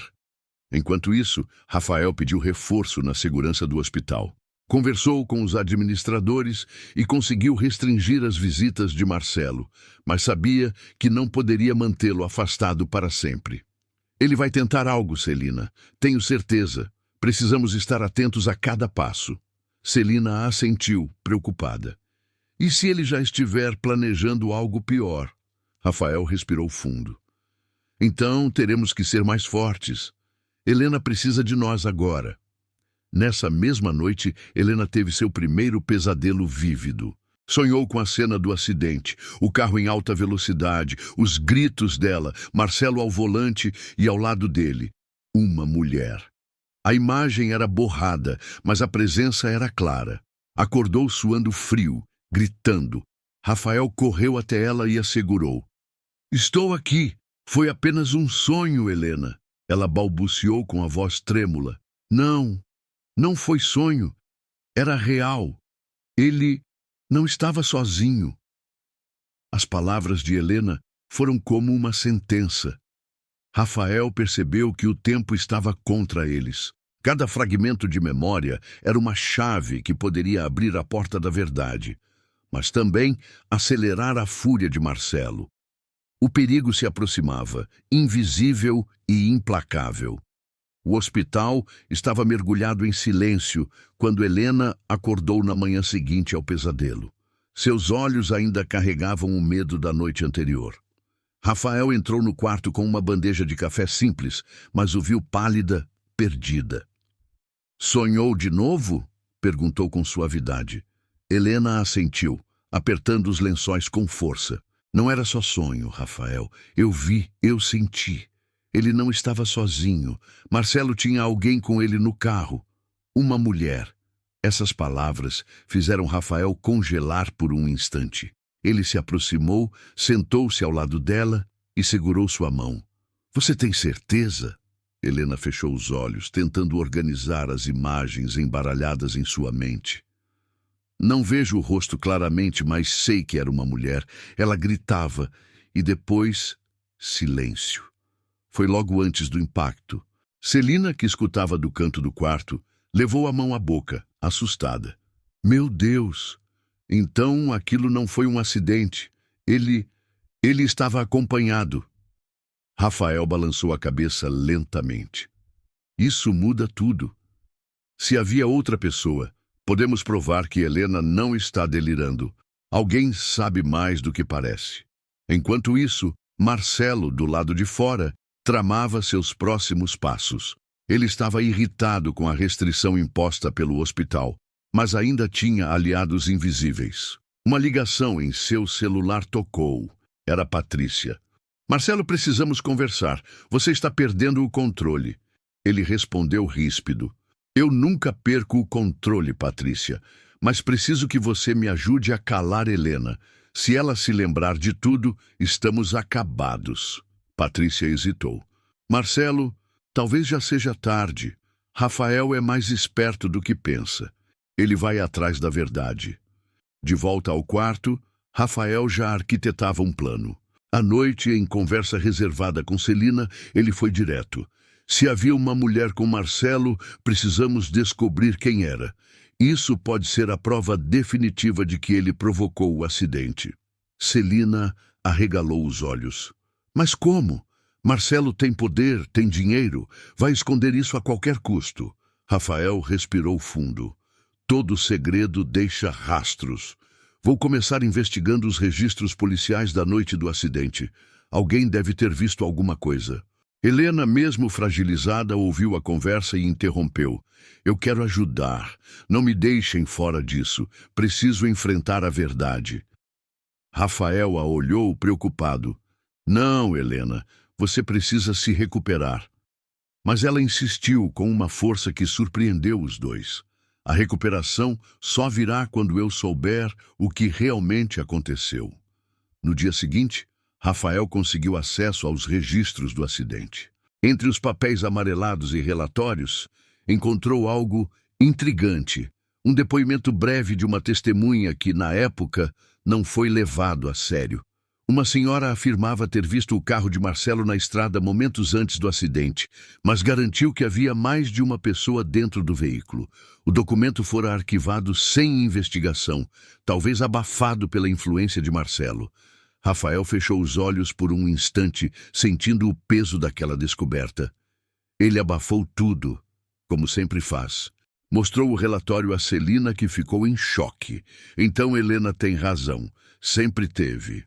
Enquanto isso, Rafael pediu reforço na segurança do hospital. Conversou com os administradores e conseguiu restringir as visitas de Marcelo, mas sabia que não poderia mantê-lo afastado para sempre. Ele vai tentar algo, Celina. Tenho certeza. Precisamos estar atentos a cada passo. Celina assentiu, preocupada. E se ele já estiver planejando algo pior? Rafael respirou fundo. Então teremos que ser mais fortes. Helena precisa de nós agora. Nessa mesma noite, Helena teve seu primeiro pesadelo vívido. Sonhou com a cena do acidente, o carro em alta velocidade, os gritos dela, Marcelo ao volante e ao lado dele, uma mulher. A imagem era borrada, mas a presença era clara. Acordou suando frio, gritando. Rafael correu até ela e a segurou. Estou aqui. Foi apenas um sonho, Helena. Ela balbuciou com a voz trêmula. Não, não foi sonho. Era real. Ele não estava sozinho. As palavras de Helena foram como uma sentença. Rafael percebeu que o tempo estava contra eles. Cada fragmento de memória era uma chave que poderia abrir a porta da verdade, mas também acelerar a fúria de Marcelo. O perigo se aproximava, invisível e implacável. O hospital estava mergulhado em silêncio quando Helena acordou na manhã seguinte ao pesadelo. Seus olhos ainda carregavam o medo da noite anterior. Rafael entrou no quarto com uma bandeja de café simples, mas o viu pálida, perdida. Sonhou de novo? Perguntou com suavidade. Helena assentiu, apertando os lençóis com força. Não era só sonho, Rafael. Eu vi, eu senti. Ele não estava sozinho. Marcelo tinha alguém com ele no carro. Uma mulher. Essas palavras fizeram Rafael congelar por um instante. Ele se aproximou, sentou-se ao lado dela e segurou sua mão. Você tem certeza? Helena fechou os olhos, tentando organizar as imagens embaralhadas em sua mente. Não vejo o rosto claramente, mas sei que era uma mulher. Ela gritava e depois silêncio. Foi logo antes do impacto. Celina, que escutava do canto do quarto, levou a mão à boca, assustada. Meu Deus! Então aquilo não foi um acidente. Ele estava acompanhado. Rafael balançou a cabeça lentamente. Isso muda tudo. Se havia outra pessoa, podemos provar que Helena não está delirando. Alguém sabe mais do que parece. Enquanto isso, Marcelo, do lado de fora, tramava seus próximos passos. Ele estava irritado com a restrição imposta pelo hospital, mas ainda tinha aliados invisíveis. Uma ligação em seu celular tocou. Era Patrícia. Marcelo, precisamos conversar. Você está perdendo o controle. Ele respondeu ríspido. Eu nunca perco o controle, Patrícia, mas preciso que você me ajude a calar Helena. Se ela se lembrar de tudo, estamos acabados. Patrícia hesitou. Marcelo, talvez já seja tarde. Rafael é mais esperto do que pensa. Ele vai atrás da verdade. De volta ao quarto, Rafael já arquitetava um plano. À noite, em conversa reservada com Celina, ele foi direto. Se havia uma mulher com Marcelo, precisamos descobrir quem era. Isso pode ser a prova definitiva de que ele provocou o acidente. Celina arregalou os olhos. Mas como? Marcelo tem poder, tem dinheiro, vai esconder isso a qualquer custo. Rafael respirou fundo. Todo segredo deixa rastros. Vou começar investigando os registros policiais da noite do acidente. Alguém deve ter visto alguma coisa. Helena, mesmo fragilizada, ouviu a conversa e interrompeu. Eu quero ajudar. Não me deixem fora disso. Preciso enfrentar a verdade. Rafael a olhou preocupado. Não, Helena, você precisa se recuperar. Mas ela insistiu com uma força que surpreendeu os dois. A recuperação só virá quando eu souber o que realmente aconteceu. No dia seguinte, Rafael conseguiu acesso aos registros do acidente. Entre os papéis amarelados e relatórios, encontrou algo intrigante. Um depoimento breve de uma testemunha que, na época, não foi levado a sério. Uma senhora afirmava ter visto o carro de Marcelo na estrada momentos antes do acidente, mas garantiu que havia mais de uma pessoa dentro do veículo. O documento fora arquivado sem investigação, talvez abafado pela influência de Marcelo. Rafael fechou os olhos por um instante, sentindo o peso daquela descoberta. Ele abafou tudo, como sempre faz. Mostrou o relatório a Celina, que ficou em choque. Então Helena tem razão. Sempre teve.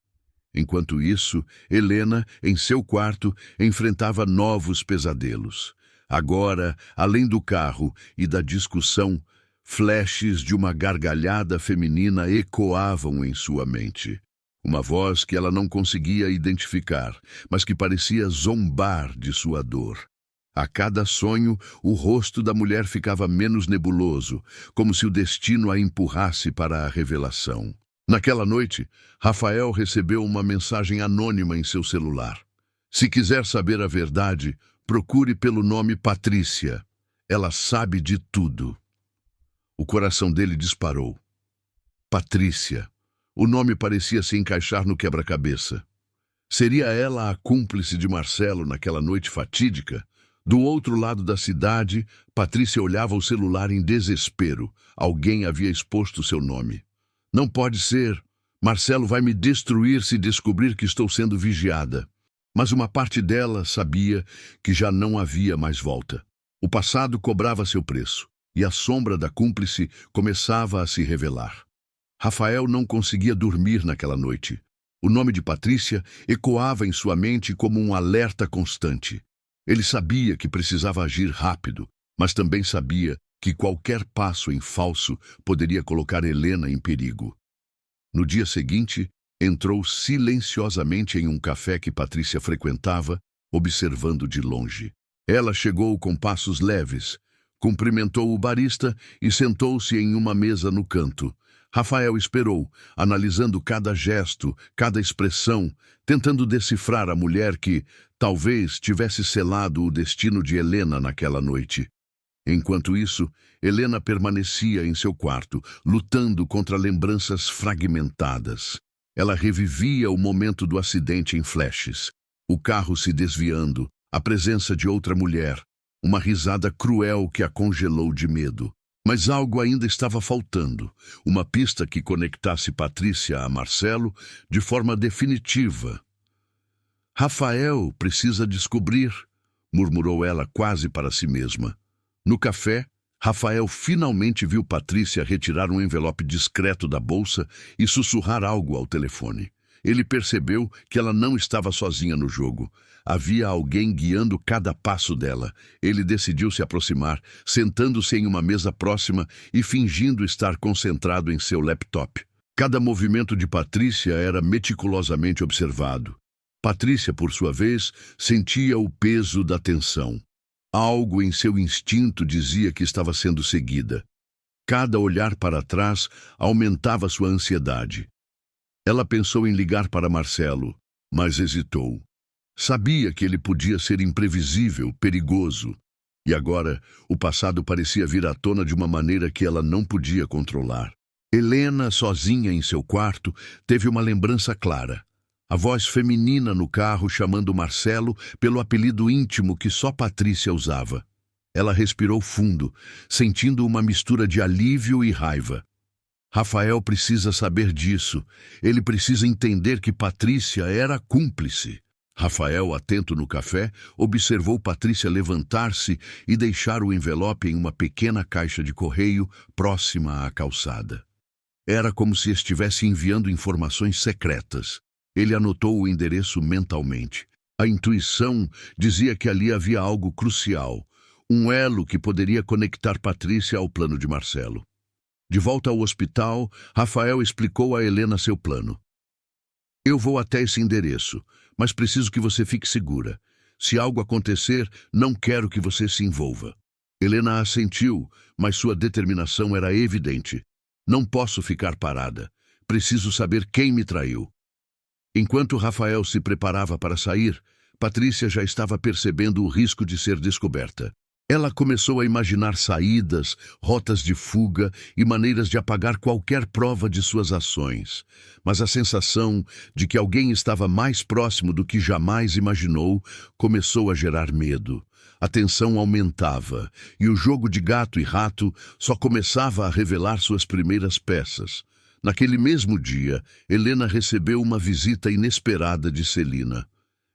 Enquanto isso, Helena, em seu quarto, enfrentava novos pesadelos. Agora, além do carro e da discussão, flashes de uma gargalhada feminina ecoavam em sua mente. Uma voz que ela não conseguia identificar, mas que parecia zombar de sua dor. A cada sonho, o rosto da mulher ficava menos nebuloso, como se o destino a empurrasse para a revelação. Naquela noite, Rafael recebeu uma mensagem anônima em seu celular. Se quiser saber a verdade, procure pelo nome Patrícia. Ela sabe de tudo. O coração dele disparou. Patrícia. O nome parecia se encaixar no quebra-cabeça. Seria ela a cúmplice de Marcelo naquela noite fatídica? Do outro lado da cidade, Patrícia olhava o celular em desespero. Alguém havia exposto seu nome. Não pode ser. Marcelo vai me destruir se descobrir que estou sendo vigiada. Mas uma parte dela sabia que já não havia mais volta. O passado cobrava seu preço, e a sombra da cúmplice começava a se revelar. Rafael não conseguia dormir naquela noite. O nome de Patrícia ecoava em sua mente como um alerta constante. Ele sabia que precisava agir rápido, mas também sabia que qualquer passo em falso poderia colocar Helena em perigo. No dia seguinte, entrou silenciosamente em um café que Patrícia frequentava, observando de longe. Ela chegou com passos leves, cumprimentou o barista e sentou-se em uma mesa no canto. Rafael esperou, analisando cada gesto, cada expressão, tentando decifrar a mulher que, talvez, tivesse selado o destino de Helena naquela noite. Enquanto isso, Helena permanecia em seu quarto, lutando contra lembranças fragmentadas. Ela revivia o momento do acidente em flashes. O carro se desviando, a presença de outra mulher, uma risada cruel que a congelou de medo. Mas algo ainda estava faltando, uma pista que conectasse Patrícia a Marcelo de forma definitiva. Rafael precisa descobrir, murmurou ela quase para si mesma. No café, Rafael finalmente viu Patrícia retirar um envelope discreto da bolsa e sussurrar algo ao telefone. Ele percebeu que ela não estava sozinha no jogo. Havia alguém guiando cada passo dela. Ele decidiu se aproximar, sentando-se em uma mesa próxima e fingindo estar concentrado em seu laptop. Cada movimento de Patrícia era meticulosamente observado. Patrícia, por sua vez, sentia o peso da tensão. Algo em seu instinto dizia que estava sendo seguida. Cada olhar para trás aumentava sua ansiedade. Ela pensou em ligar para Marcelo, mas hesitou. Sabia que ele podia ser imprevisível, perigoso. E agora, o passado parecia vir à tona de uma maneira que ela não podia controlar. Helena, sozinha em seu quarto, teve uma lembrança clara. A voz feminina no carro chamando Marcelo pelo apelido íntimo que só Patrícia usava. Ela respirou fundo, sentindo uma mistura de alívio e raiva. Rafael precisa saber disso. Ele precisa entender que Patrícia era cúmplice. Rafael, atento no café, observou Patrícia levantar-se e deixar o envelope em uma pequena caixa de correio próxima à calçada. Era como se estivesse enviando informações secretas. Ele anotou o endereço mentalmente. A intuição dizia que ali havia algo crucial, um elo que poderia conectar Patrícia ao plano de Marcelo. De volta ao hospital, Rafael explicou a Helena seu plano. Eu vou até esse endereço, mas preciso que você fique segura. Se algo acontecer, não quero que você se envolva. Helena assentiu, mas sua determinação era evidente. Não posso ficar parada. Preciso saber quem me traiu. Enquanto Rafael se preparava para sair, Patrícia já estava percebendo o risco de ser descoberta. Ela começou a imaginar saídas, rotas de fuga e maneiras de apagar qualquer prova de suas ações. Mas a sensação de que alguém estava mais próximo do que jamais imaginou começou a gerar medo. A tensão aumentava e o jogo de gato e rato só começava a revelar suas primeiras peças. Naquele mesmo dia, Helena recebeu uma visita inesperada de Celina.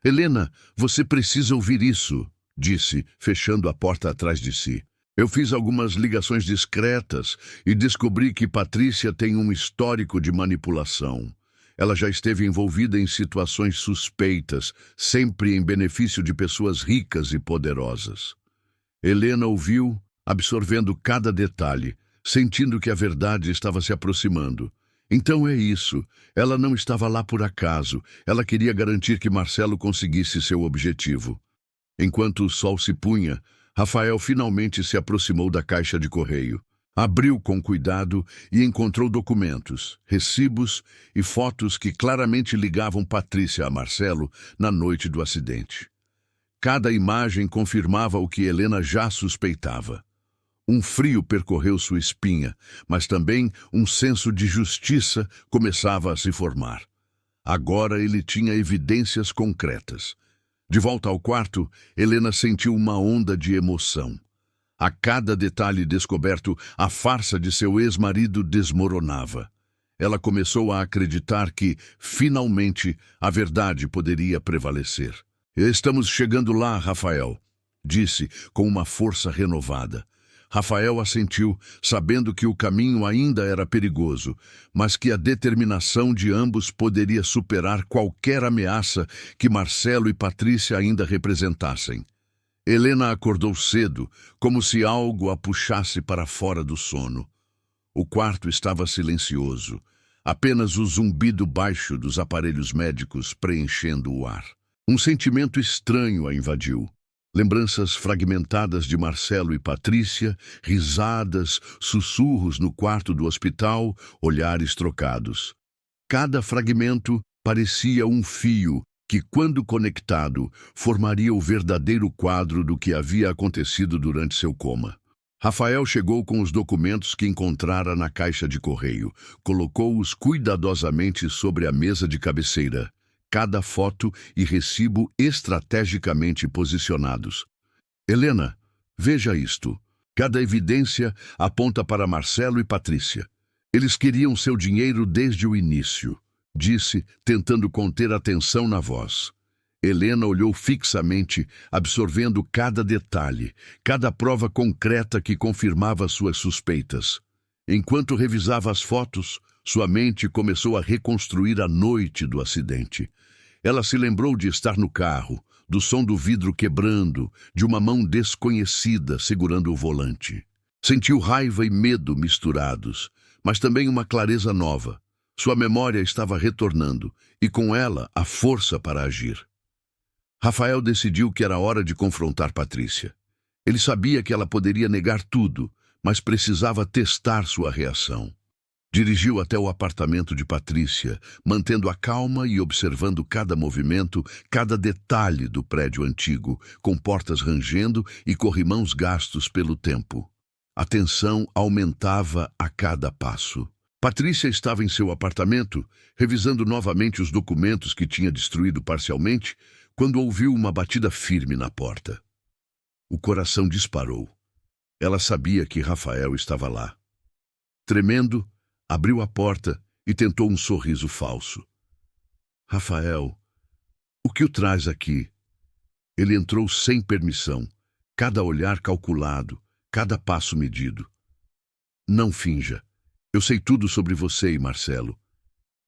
Helena, você precisa ouvir isso, disse, fechando a porta atrás de si. Eu fiz algumas ligações discretas e descobri que Patrícia tem um histórico de manipulação. Ela já esteve envolvida em situações suspeitas, sempre em benefício de pessoas ricas e poderosas. Helena ouviu, absorvendo cada detalhe, sentindo que a verdade estava se aproximando. Então é isso. Ela não estava lá por acaso. Ela queria garantir que Marcelo conseguisse seu objetivo. Enquanto o sol se punha, Rafael finalmente se aproximou da caixa de correio. Abriu com cuidado e encontrou documentos, recibos e fotos que claramente ligavam Patrícia a Marcelo na noite do acidente. Cada imagem confirmava o que Helena já suspeitava. Um frio percorreu sua espinha, mas também um senso de justiça começava a se formar. Agora ele tinha evidências concretas. De volta ao quarto, Helena sentiu uma onda de emoção. A cada detalhe descoberto, a farsa de seu ex-marido desmoronava. Ela começou a acreditar que, finalmente, a verdade poderia prevalecer. Estamos chegando lá, Rafael, disse com uma força renovada. Rafael assentiu, sabendo que o caminho ainda era perigoso, mas que a determinação de ambos poderia superar qualquer ameaça que Marcelo e Patrícia ainda representassem. Helena acordou cedo, como se algo a puxasse para fora do sono. O quarto estava silencioso, apenas o zumbido baixo dos aparelhos médicos preenchendo o ar. Um sentimento estranho a invadiu. Lembranças fragmentadas de Marcelo e Patrícia, risadas, sussurros no quarto do hospital, olhares trocados. Cada fragmento parecia um fio que, quando conectado, formaria o verdadeiro quadro do que havia acontecido durante seu coma. Rafael chegou com os documentos que encontrara na caixa de correio, colocou-os cuidadosamente sobre a mesa de cabeceira. Cada foto e recibo estrategicamente posicionados. Helena, veja isto. Cada evidência aponta para Marcelo e Patrícia. Eles queriam seu dinheiro desde o início, disse, tentando conter a tensão na voz. Helena olhou fixamente, absorvendo cada detalhe, cada prova concreta que confirmava suas suspeitas. Enquanto revisava as fotos, sua mente começou a reconstruir a noite do acidente. Ela se lembrou de estar no carro, do som do vidro quebrando, de uma mão desconhecida segurando o volante. Sentiu raiva e medo misturados, mas também uma clareza nova. Sua memória estava retornando, e com ela a força para agir. Rafael decidiu que era hora de confrontar Patrícia. Ele sabia que ela poderia negar tudo, mas precisava testar sua reação. Dirigiu até o apartamento de Patrícia, mantendo a calma e observando cada movimento, cada detalhe do prédio antigo, com portas rangendo e corrimãos gastos pelo tempo. A tensão aumentava a cada passo. Patrícia estava em seu apartamento, revisando novamente os documentos que tinha destruído parcialmente, quando ouviu uma batida firme na porta. O coração disparou. Ela sabia que Rafael estava lá. Tremendo, abriu a porta e tentou um sorriso falso. Rafael, o que o traz aqui? Ele entrou sem permissão, cada olhar calculado, cada passo medido. Não finja. Eu sei tudo sobre você e Marcelo.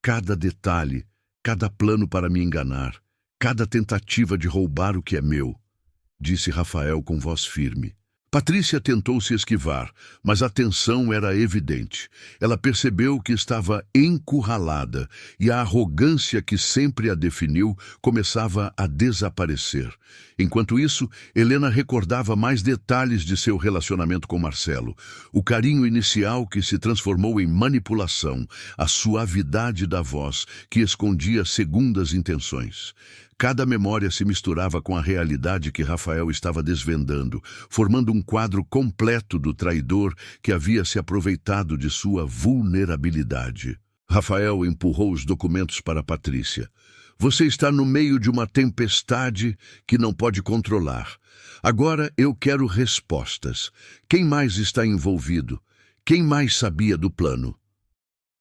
Cada detalhe, cada plano para me enganar, cada tentativa de roubar o que é meu, disse Rafael com voz firme. Patrícia tentou se esquivar, mas a tensão era evidente. Ela percebeu que estava encurralada e a arrogância que sempre a definiu começava a desaparecer. Enquanto isso, Helena recordava mais detalhes de seu relacionamento com Marcelo. O carinho inicial que se transformou em manipulação, a suavidade da voz que escondia segundas intenções. Cada memória se misturava com a realidade que Rafael estava desvendando, formando um quadro completo do traidor que havia se aproveitado de sua vulnerabilidade. Rafael empurrou os documentos para Patrícia. Você está no meio de uma tempestade que não pode controlar. Agora eu quero respostas. Quem mais está envolvido? Quem mais sabia do plano?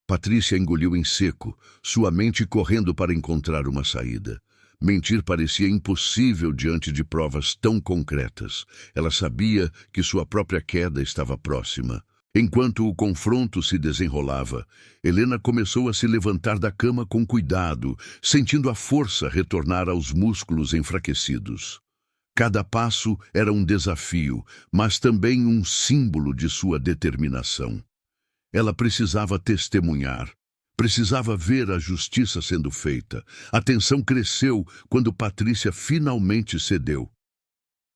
Patrícia engoliu em seco, sua mente correndo para encontrar uma saída. Mentir parecia impossível diante de provas tão concretas. Ela sabia que sua própria queda estava próxima. Enquanto o confronto se desenrolava, Helena começou a se levantar da cama com cuidado, sentindo a força retornar aos músculos enfraquecidos. Cada passo era um desafio, mas também um símbolo de sua determinação. Ela precisava testemunhar. Precisava ver a justiça sendo feita. A tensão cresceu quando Patrícia finalmente cedeu.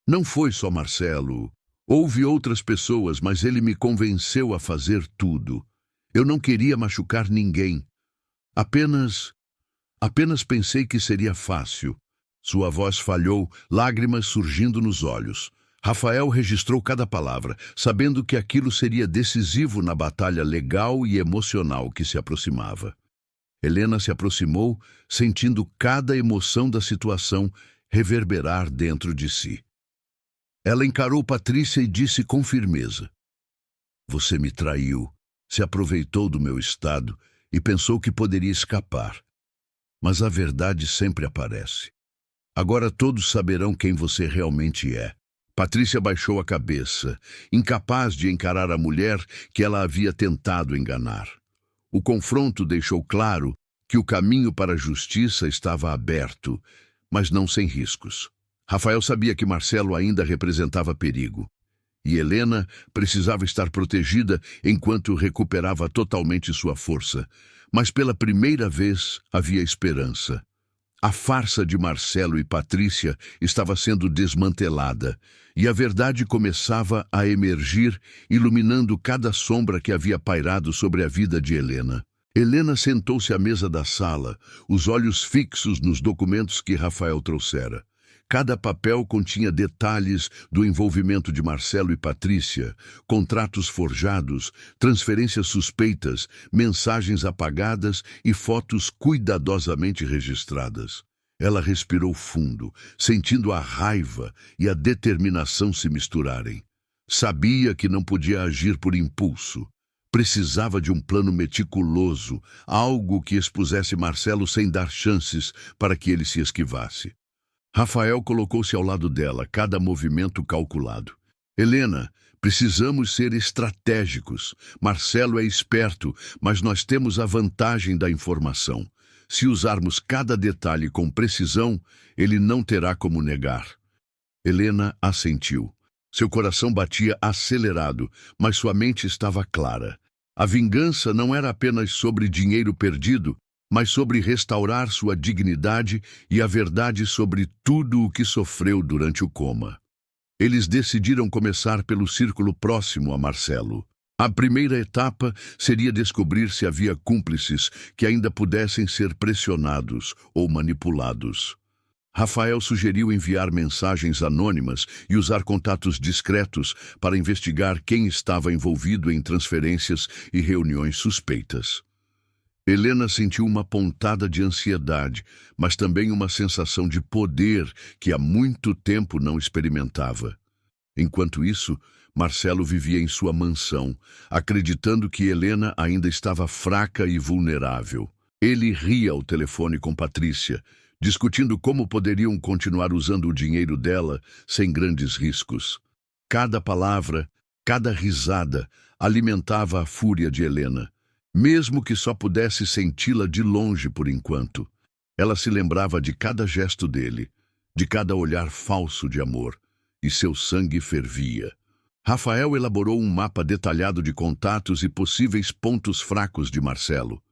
Não foi só Marcelo. Houve outras pessoas, mas ele me convenceu a fazer tudo. Eu não queria machucar ninguém. Apenas pensei que seria fácil. Sua voz falhou, lágrimas surgindo nos olhos. Rafael registrou cada palavra, sabendo que aquilo seria decisivo na batalha legal e emocional que se aproximava. Helena se aproximou, sentindo cada emoção da situação reverberar dentro de si. Ela encarou Patrícia e disse com firmeza: Você me traiu, se aproveitou do meu estado e pensou que poderia escapar. Mas a verdade sempre aparece. Agora todos saberão quem você realmente é. Patrícia baixou a cabeça, incapaz de encarar a mulher que ela havia tentado enganar. O confronto deixou claro que o caminho para a justiça estava aberto, mas não sem riscos. Rafael sabia que Marcelo ainda representava perigo, e Helena precisava estar protegida enquanto recuperava totalmente sua força. Mas pela primeira vez havia esperança. A farsa de Marcelo e Patrícia estava sendo desmantelada, e a verdade começava a emergir, iluminando cada sombra que havia pairado sobre a vida de Helena. Helena sentou-se à mesa da sala, os olhos fixos nos documentos que Rafael trouxera. Cada papel continha detalhes do envolvimento de Marcelo e Patrícia, contratos forjados, transferências suspeitas, mensagens apagadas e fotos cuidadosamente registradas. Ela respirou fundo, sentindo a raiva e a determinação se misturarem. Sabia que não podia agir por impulso. Precisava de um plano meticuloso, algo que expusesse Marcelo sem dar chances para que ele se esquivasse. Rafael colocou-se ao lado dela, cada movimento calculado. Helena, precisamos ser estratégicos. Marcelo é esperto, mas nós temos a vantagem da informação. Se usarmos cada detalhe com precisão, ele não terá como negar. Helena assentiu. Seu coração batia acelerado, mas sua mente estava clara. A vingança não era apenas sobre dinheiro perdido, mas sobre restaurar sua dignidade e a verdade sobre tudo o que sofreu durante o coma. Eles decidiram começar pelo círculo próximo a Marcelo. A primeira etapa seria descobrir se havia cúmplices que ainda pudessem ser pressionados ou manipulados. Rafael sugeriu enviar mensagens anônimas e usar contatos discretos para investigar quem estava envolvido em transferências e reuniões suspeitas. Helena sentiu uma pontada de ansiedade, mas também uma sensação de poder que há muito tempo não experimentava. Enquanto isso, Marcelo vivia em sua mansão, acreditando que Helena ainda estava fraca e vulnerável. Ele ria ao telefone com Patrícia, discutindo como poderiam continuar usando o dinheiro dela sem grandes riscos. Cada palavra, cada risada alimentava a fúria de Helena, mesmo que só pudesse senti-la de longe por enquanto. Ela se lembrava de cada gesto dele, de cada olhar falso de amor, e seu sangue fervia. Rafael elaborou um mapa detalhado de contatos e possíveis pontos fracos de Marcelo.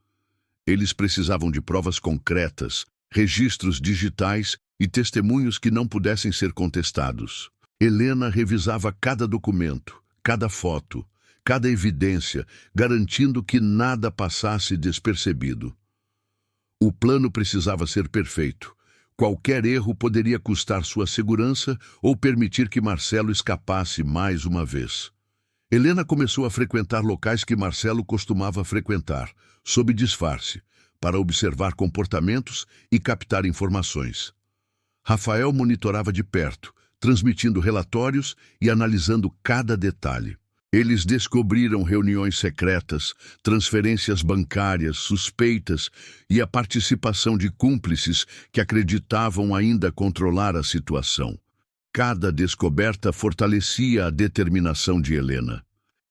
Eles precisavam de provas concretas, registros digitais e testemunhos que não pudessem ser contestados. Helena revisava cada documento, cada foto, cada evidência, garantindo que nada passasse despercebido. O plano precisava ser perfeito. Qualquer erro poderia custar sua segurança ou permitir que Marcelo escapasse mais uma vez. Helena começou a frequentar locais que Marcelo costumava frequentar, sob disfarce, para observar comportamentos e captar informações. Rafael monitorava de perto, transmitindo relatórios e analisando cada detalhe. Eles descobriram reuniões secretas, transferências bancárias suspeitas e a participação de cúmplices que acreditavam ainda controlar a situação. Cada descoberta fortalecia a determinação de Helena.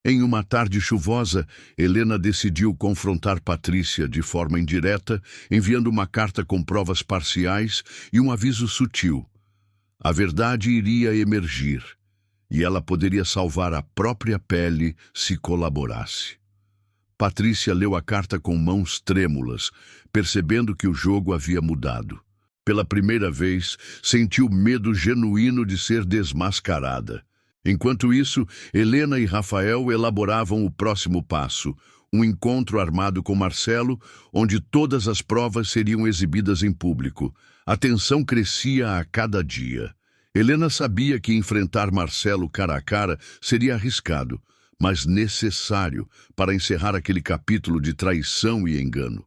Em uma tarde chuvosa, Helena decidiu confrontar Patrícia de forma indireta, enviando uma carta com provas parciais e um aviso sutil. A verdade iria emergir, e ela poderia salvar a própria pele se colaborasse. Patrícia leu a carta com mãos trêmulas, percebendo que o jogo havia mudado. Pela primeira vez, sentiu medo genuíno de ser desmascarada. Enquanto isso, Helena e Rafael elaboravam o próximo passo, um encontro armado com Marcelo, onde todas as provas seriam exibidas em público. A tensão crescia a cada dia. Helena sabia que enfrentar Marcelo cara a cara seria arriscado, mas necessário para encerrar aquele capítulo de traição e engano.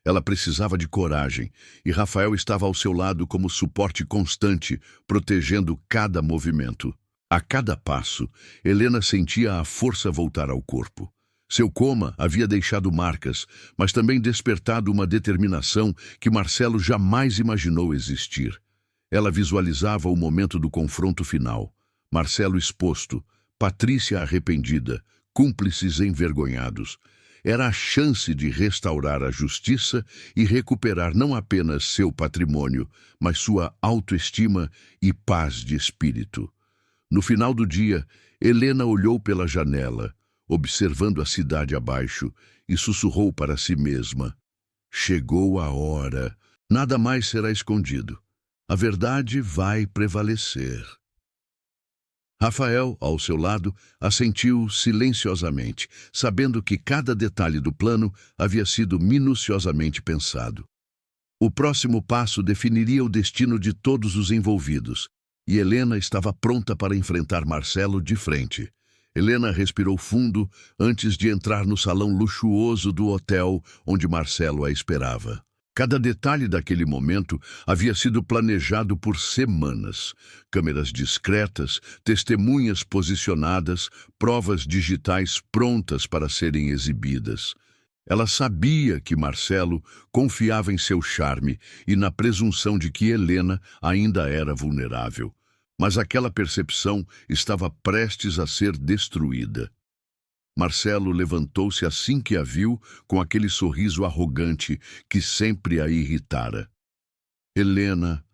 Ela precisava de coragem, e Rafael estava ao seu lado como suporte constante, protegendo cada movimento. A cada passo, Helena sentia a força voltar ao corpo. Seu coma havia deixado marcas, mas também despertado uma determinação que Marcelo jamais imaginou existir. Ela visualizava o momento do confronto final. Marcelo exposto, Patrícia arrependida, cúmplices envergonhados. Era a chance de restaurar a justiça e recuperar não apenas seu patrimônio, mas sua autoestima e paz de espírito. No final do dia, Helena olhou pela janela, observando a cidade abaixo, e sussurrou para si mesma: chegou a hora, nada mais será escondido. A verdade vai prevalecer. Rafael, ao seu lado, assentiu silenciosamente, sabendo que cada detalhe do plano havia sido minuciosamente pensado. O próximo passo definiria o destino de todos os envolvidos, e Helena estava pronta para enfrentar Marcelo de frente. Helena respirou fundo antes de entrar no salão luxuoso do hotel onde Marcelo a esperava. Cada detalhe daquele momento havia sido planejado por semanas. Câmeras discretas, testemunhas posicionadas, provas digitais prontas para serem exibidas. Ela sabia que Marcelo confiava em seu charme e na presunção de que Helena ainda era vulnerável. Mas aquela percepção estava prestes a ser destruída. Marcelo levantou-se assim que a viu, com aquele sorriso arrogante que sempre a irritara. Helena,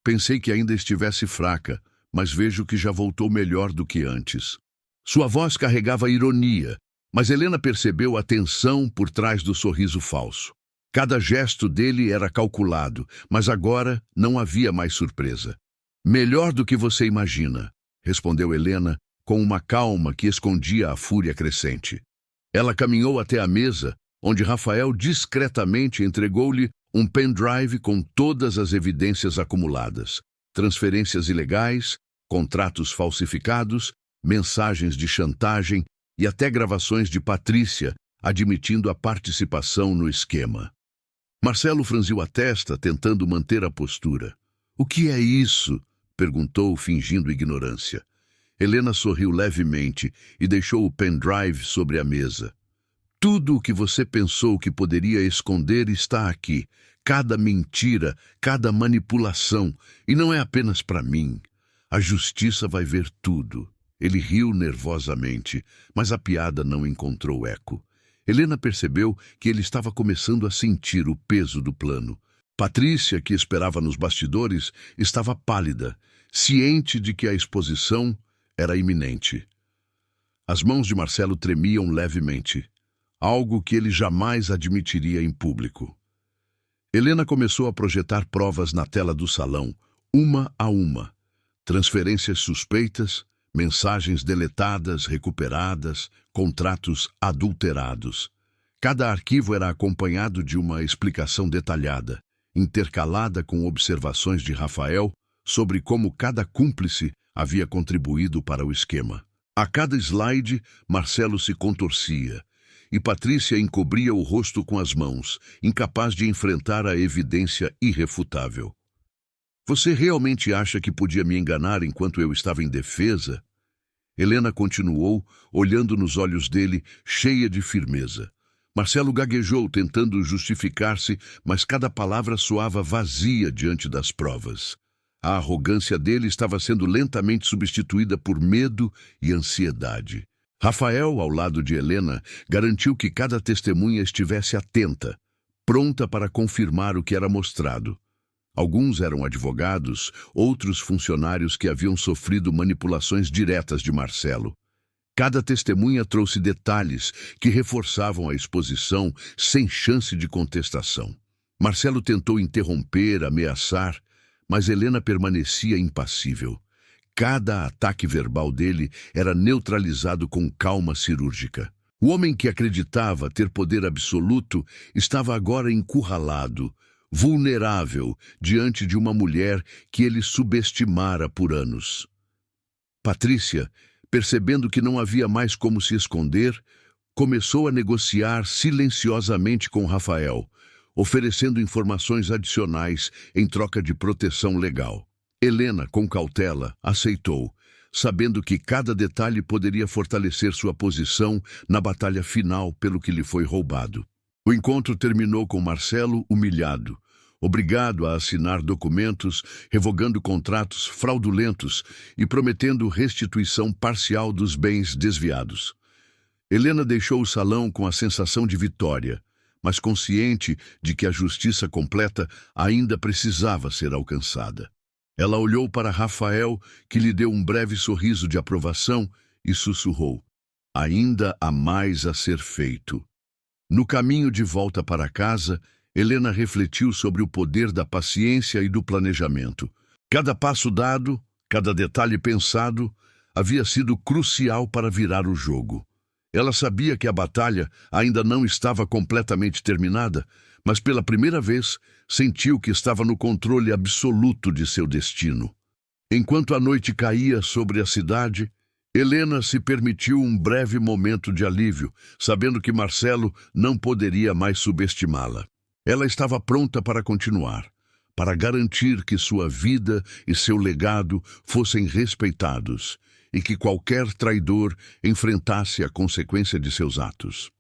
pensei que ainda estivesse fraca, mas vejo que já voltou melhor do que antes. Sua voz carregava ironia, mas Helena percebeu a tensão por trás do sorriso falso. Cada gesto dele era calculado, mas agora não havia mais surpresa. Melhor do que você imagina, respondeu Helena, com uma calma que escondia a fúria crescente. Ela caminhou até a mesa, onde Rafael discretamente entregou-lhe um pendrive com todas as evidências acumuladas: transferências ilegais, contratos falsificados, mensagens de chantagem e até gravações de Patrícia admitindo a participação no esquema. Marcelo franziu a testa, tentando manter a postura. "O que é isso?" perguntou, fingindo ignorância. Helena sorriu levemente e deixou o pendrive sobre a mesa. "Tudo o que você pensou que poderia esconder está aqui. Cada mentira, cada manipulação. E não é apenas para mim. A justiça vai ver tudo." Ele riu nervosamente, mas a piada não encontrou eco. Helena percebeu que ele estava começando a sentir o peso do plano. Patrícia, que esperava nos bastidores, estava pálida, ciente de que a exposição era iminente. As mãos de Marcelo tremiam levemente, algo que ele jamais admitiria em público. Helena começou a projetar provas na tela do salão, uma a uma. Transferências suspeitas, mensagens deletadas, recuperadas, contratos adulterados. Cada arquivo era acompanhado de uma explicação detalhada, intercalada com observações de Rafael sobre como cada cúmplice havia contribuído para o esquema. A cada slide, Marcelo se contorcia, e Patrícia encobria o rosto com as mãos, incapaz de enfrentar a evidência irrefutável. "Você realmente acha que podia me enganar enquanto eu estava em defesa?" Helena continuou, olhando nos olhos dele, cheia de firmeza. Marcelo gaguejou, tentando justificar-se, mas cada palavra soava vazia diante das provas. A arrogância dele estava sendo lentamente substituída por medo e ansiedade. Rafael, ao lado de Helena, garantiu que cada testemunha estivesse atenta, pronta para confirmar o que era mostrado. Alguns eram advogados, outros funcionários que haviam sofrido manipulações diretas de Marcelo. Cada testemunha trouxe detalhes que reforçavam a exposição sem chance de contestação. Marcelo tentou interromper, ameaçar, mas Helena permanecia impassível. Cada ataque verbal dele era neutralizado com calma cirúrgica. O homem que acreditava ter poder absoluto estava agora encurralado, vulnerável diante de uma mulher que ele subestimara por anos. Patrícia, percebendo que não havia mais como se esconder, começou a negociar silenciosamente com Rafael, oferecendo informações adicionais em troca de proteção legal. Helena, com cautela, aceitou, sabendo que cada detalhe poderia fortalecer sua posição na batalha final pelo que lhe foi roubado. O encontro terminou com Marcelo humilhado, obrigado a assinar documentos, revogando contratos fraudulentos e prometendo restituição parcial dos bens desviados. Helena deixou o salão com a sensação de vitória, mas consciente de que a justiça completa ainda precisava ser alcançada. Ela olhou para Rafael, que lhe deu um breve sorriso de aprovação, e sussurrou: "Ainda há mais a ser feito." No caminho de volta para casa, Helena refletiu sobre o poder da paciência e do planejamento. Cada passo dado, cada detalhe pensado, havia sido crucial para virar o jogo. Ela sabia que a batalha ainda não estava completamente terminada, mas pela primeira vez sentiu que estava no controle absoluto de seu destino. Enquanto a noite caía sobre a cidade, Helena se permitiu um breve momento de alívio, sabendo que Marcelo não poderia mais subestimá-la. Ela estava pronta para continuar, para garantir que sua vida e seu legado fossem respeitados e que qualquer traidor enfrentasse a consequência de seus atos.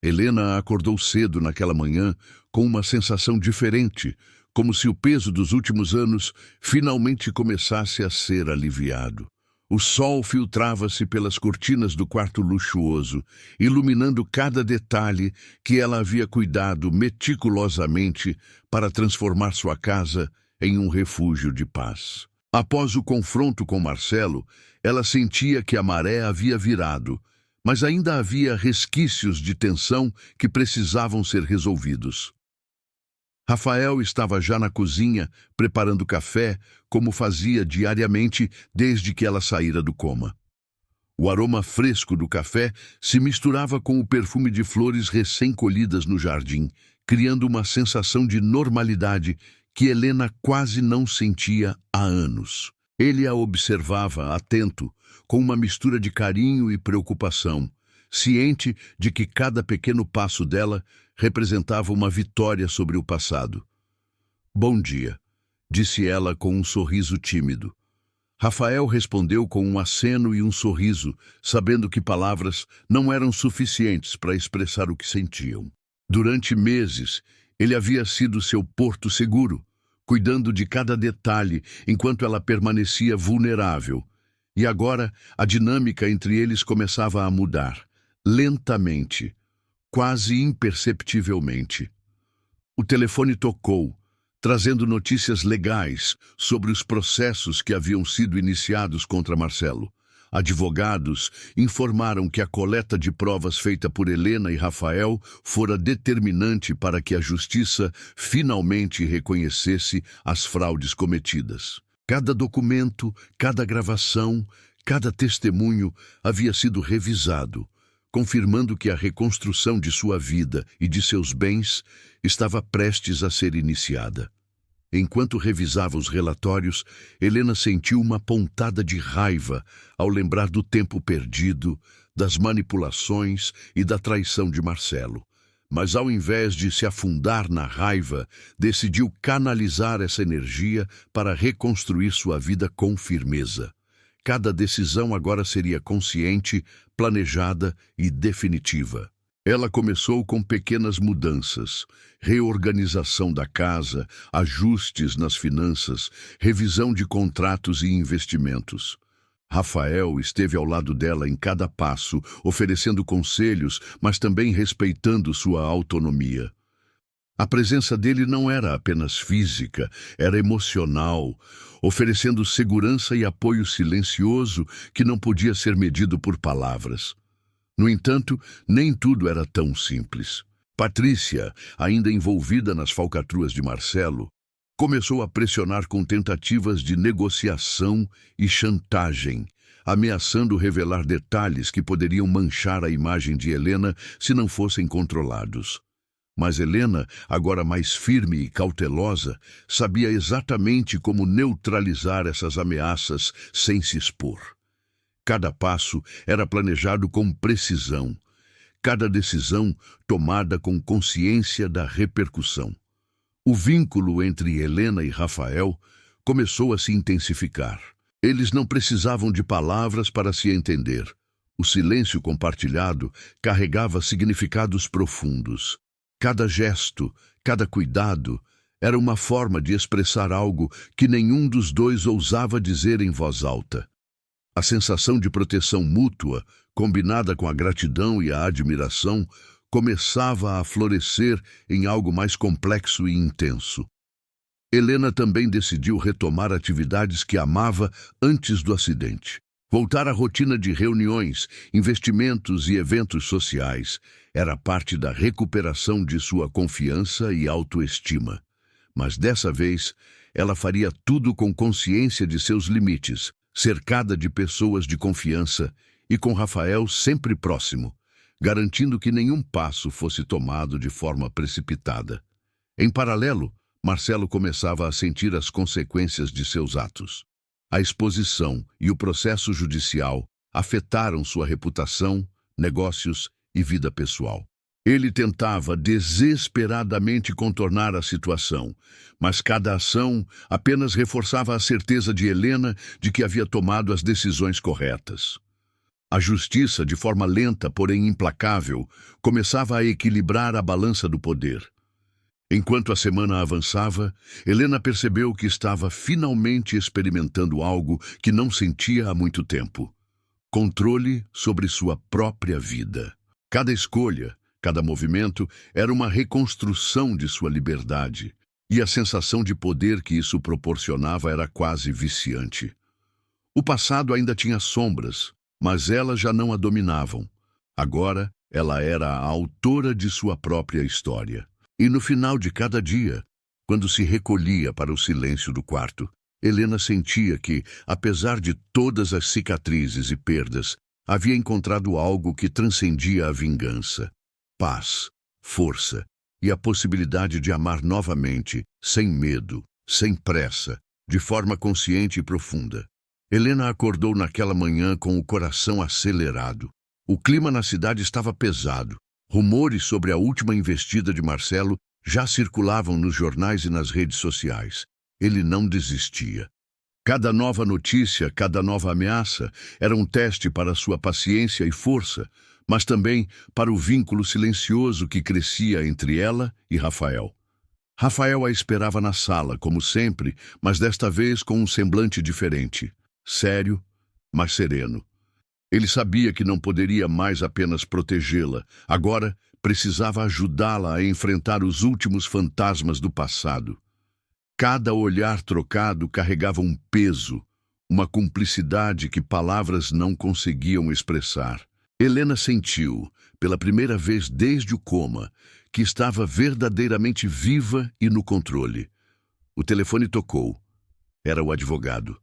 Helena acordou cedo naquela manhã com uma sensação diferente, como se o peso dos últimos anos finalmente começasse a ser aliviado. O sol filtrava-se pelas cortinas do quarto luxuoso, iluminando cada detalhe que ela havia cuidado meticulosamente para transformar sua casa em um refúgio de paz. Após o confronto com Marcelo, ela sentia que a maré havia virado, mas ainda havia resquícios de tensão que precisavam ser resolvidos. Rafael estava já na cozinha, preparando café, como fazia diariamente desde que ela saíra do coma. O aroma fresco do café se misturava com o perfume de flores recém-colhidas no jardim, criando uma sensação de normalidade que Helena quase não sentia há anos. Ele a observava, atento, com uma mistura de carinho e preocupação, ciente de que cada pequeno passo dela representava uma vitória sobre o passado. "Bom dia", disse ela com um sorriso tímido. Rafael respondeu com um aceno e um sorriso, sabendo que palavras não eram suficientes para expressar o que sentiam. Durante meses, ele havia sido seu porto seguro, cuidando de cada detalhe enquanto ela permanecia vulnerável. E agora a dinâmica entre eles começava a mudar, lentamente, quase imperceptivelmente. O telefone tocou, trazendo notícias legais sobre os processos que haviam sido iniciados contra Marcelo. Advogados informaram que a coleta de provas feita por Helena e Rafael fora determinante para que a justiça finalmente reconhecesse as fraudes cometidas. Cada documento, cada gravação, cada testemunho havia sido revisado, confirmando que a reconstrução de sua vida e de seus bens estava prestes a ser iniciada. Enquanto revisava os relatórios, Helena sentiu uma pontada de raiva ao lembrar do tempo perdido, das manipulações e da traição de Marcelo. Mas ao invés de se afundar na raiva, decidiu canalizar essa energia para reconstruir sua vida com firmeza. Cada decisão agora seria consciente, planejada e definitiva. Ela começou com pequenas mudanças, reorganização da casa, ajustes nas finanças, revisão de contratos e investimentos. Rafael esteve ao lado dela em cada passo, oferecendo conselhos, mas também respeitando sua autonomia. A presença dele não era apenas física, era emocional, oferecendo segurança e apoio silencioso que não podia ser medido por palavras. No entanto, nem tudo era tão simples. Patrícia, ainda envolvida nas falcatruas de Marcelo, começou a pressionar com tentativas de negociação e chantagem, ameaçando revelar detalhes que poderiam manchar a imagem de Helena se não fossem controlados. Mas Helena, agora mais firme e cautelosa, sabia exatamente como neutralizar essas ameaças sem se expor. Cada passo era planejado com precisão, cada decisão tomada com consciência da repercussão. O vínculo entre Helena e Rafael começou a se intensificar. Eles não precisavam de palavras para se entender. O silêncio compartilhado carregava significados profundos. Cada gesto, cada cuidado, era uma forma de expressar algo que nenhum dos dois ousava dizer em voz alta. A sensação de proteção mútua, combinada com a gratidão e a admiração, começava a florescer em algo mais complexo e intenso. Helena também decidiu retomar atividades que amava antes do acidente. Voltar à rotina de reuniões, investimentos e eventos sociais era parte da recuperação de sua confiança e autoestima. Mas dessa vez, ela faria tudo com consciência de seus limites, cercada de pessoas de confiança e com Rafael sempre próximo, garantindo que nenhum passo fosse tomado de forma precipitada. Em paralelo, Marcelo começava a sentir as consequências de seus atos. A exposição e o processo judicial afetaram sua reputação, negócios e vida pessoal. Ele tentava desesperadamente contornar a situação, mas cada ação apenas reforçava a certeza de Helena de que havia tomado as decisões corretas. A justiça, de forma lenta, porém implacável, começava a equilibrar a balança do poder. Enquanto a semana avançava, Helena percebeu que estava finalmente experimentando algo que não sentia há muito tempo: controle sobre sua própria vida. Cada escolha, cada movimento era uma reconstrução de sua liberdade, e a sensação de poder que isso proporcionava era quase viciante. O passado ainda tinha sombras, mas elas já não a dominavam. Agora, ela era a autora de sua própria história. E no final de cada dia, quando se recolhia para o silêncio do quarto, Helena sentia que, apesar de todas as cicatrizes e perdas, havia encontrado algo que transcendia a vingança: paz, força e a possibilidade de amar novamente, sem medo, sem pressa, de forma consciente e profunda. Helena acordou naquela manhã com o coração acelerado. O clima na cidade estava pesado. Rumores sobre a última investida de Marcelo já circulavam nos jornais e nas redes sociais. Ele não desistia. Cada nova notícia, cada nova ameaça era um teste para sua paciência e força, mas também para o vínculo silencioso que crescia entre ela e Rafael. Rafael a esperava na sala, como sempre, mas desta vez com um semblante diferente. Sério, mas sereno. Ele sabia que não poderia mais apenas protegê-la. Agora, precisava ajudá-la a enfrentar os últimos fantasmas do passado. Cada olhar trocado carregava um peso, uma cumplicidade que palavras não conseguiam expressar. Helena sentiu, pela primeira vez desde o coma, que estava verdadeiramente viva e no controle. O telefone tocou. Era o advogado.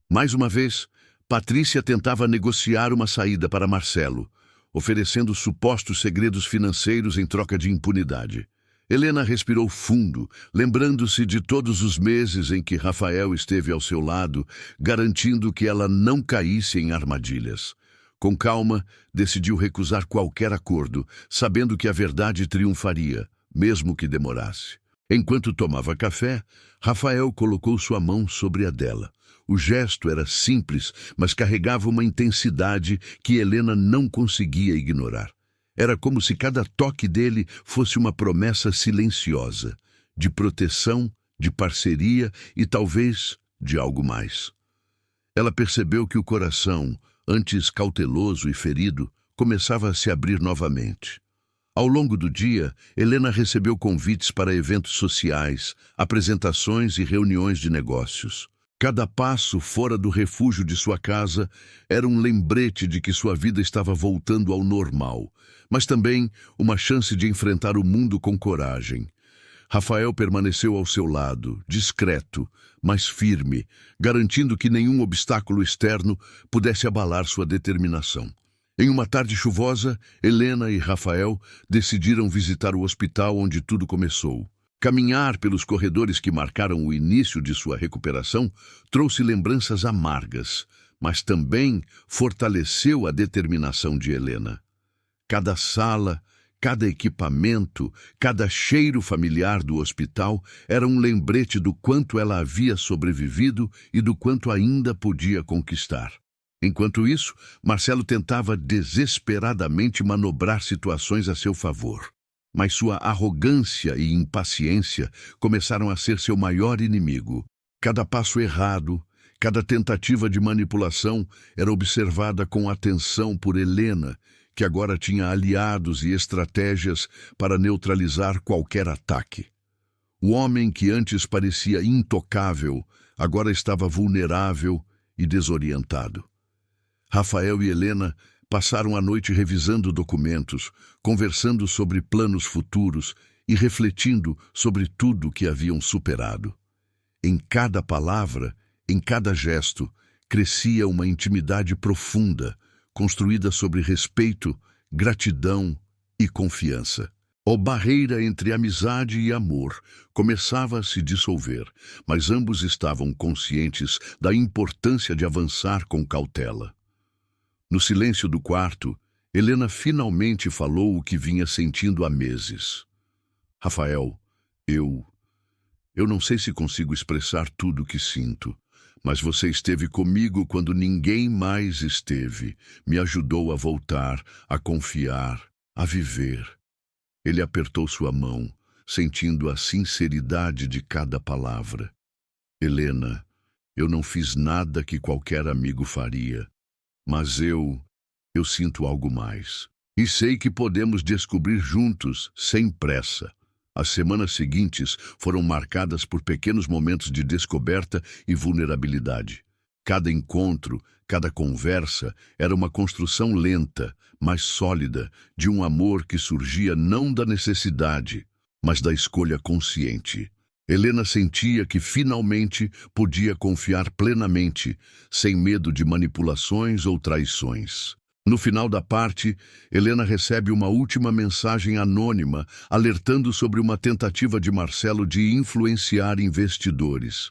Mais uma vez, Patrícia tentava negociar uma saída para Marcelo, oferecendo supostos segredos financeiros em troca de impunidade. Helena respirou fundo, lembrando-se de todos os meses em que Rafael esteve ao seu lado, garantindo que ela não caísse em armadilhas. Com calma, decidiu recusar qualquer acordo, sabendo que a verdade triunfaria, mesmo que demorasse. Enquanto tomava café, Rafael colocou sua mão sobre a dela. O gesto era simples, mas carregava uma intensidade que Helena não conseguia ignorar. Era como se cada toque dele fosse uma promessa silenciosa, de proteção, de parceria e talvez de algo mais. Ela percebeu que o coração, antes cauteloso e ferido, começava a se abrir novamente. Ao longo do dia, Helena recebeu convites para eventos sociais, apresentações e reuniões de negócios. Cada passo fora do refúgio de sua casa era um lembrete de que sua vida estava voltando ao normal, mas também uma chance de enfrentar o mundo com coragem. Rafael permaneceu ao seu lado, discreto, mas firme, garantindo que nenhum obstáculo externo pudesse abalar sua determinação. Em uma tarde chuvosa, Helena e Rafael decidiram visitar o hospital onde tudo começou. Caminhar pelos corredores que marcaram o início de sua recuperação trouxe lembranças amargas, mas também fortaleceu a determinação de Helena. Cada sala, cada equipamento, cada cheiro familiar do hospital era um lembrete do quanto ela havia sobrevivido e do quanto ainda podia conquistar. Enquanto isso, Marcelo tentava desesperadamente manobrar situações a seu favor. Mas sua arrogância e impaciência começaram a ser seu maior inimigo. Cada passo errado, cada tentativa de manipulação era observada com atenção por Helena, que agora tinha aliados e estratégias para neutralizar qualquer ataque. O homem que antes parecia intocável, agora estava vulnerável e desorientado. Rafael e Helena passaram a noite revisando documentos, conversando sobre planos futuros e refletindo sobre tudo que haviam superado. Em cada palavra, em cada gesto, crescia uma intimidade profunda, construída sobre respeito, gratidão e confiança. A barreira entre amizade e amor começava a se dissolver, mas ambos estavam conscientes da importância de avançar com cautela. No silêncio do quarto, Helena finalmente falou o que vinha sentindo há meses. Rafael, eu não sei se consigo expressar tudo o que sinto, Mas você esteve comigo quando ninguém mais esteve. Me ajudou a voltar, a confiar, a viver. Ele apertou sua mão, sentindo a sinceridade de cada palavra. Helena, eu não fiz nada que qualquer amigo faria. Mas eu sinto algo mais. E sei que podemos descobrir juntos, sem pressa. As semanas seguintes foram marcadas por pequenos momentos de descoberta e vulnerabilidade. Cada encontro, cada conversa era uma construção lenta, mas sólida, de um amor que surgia não da necessidade, mas da escolha consciente. Helena sentia que finalmente podia confiar plenamente, sem medo de manipulações ou traições. No final da parte, Helena recebe uma última mensagem anônima, alertando sobre uma tentativa de Marcelo de influenciar investidores.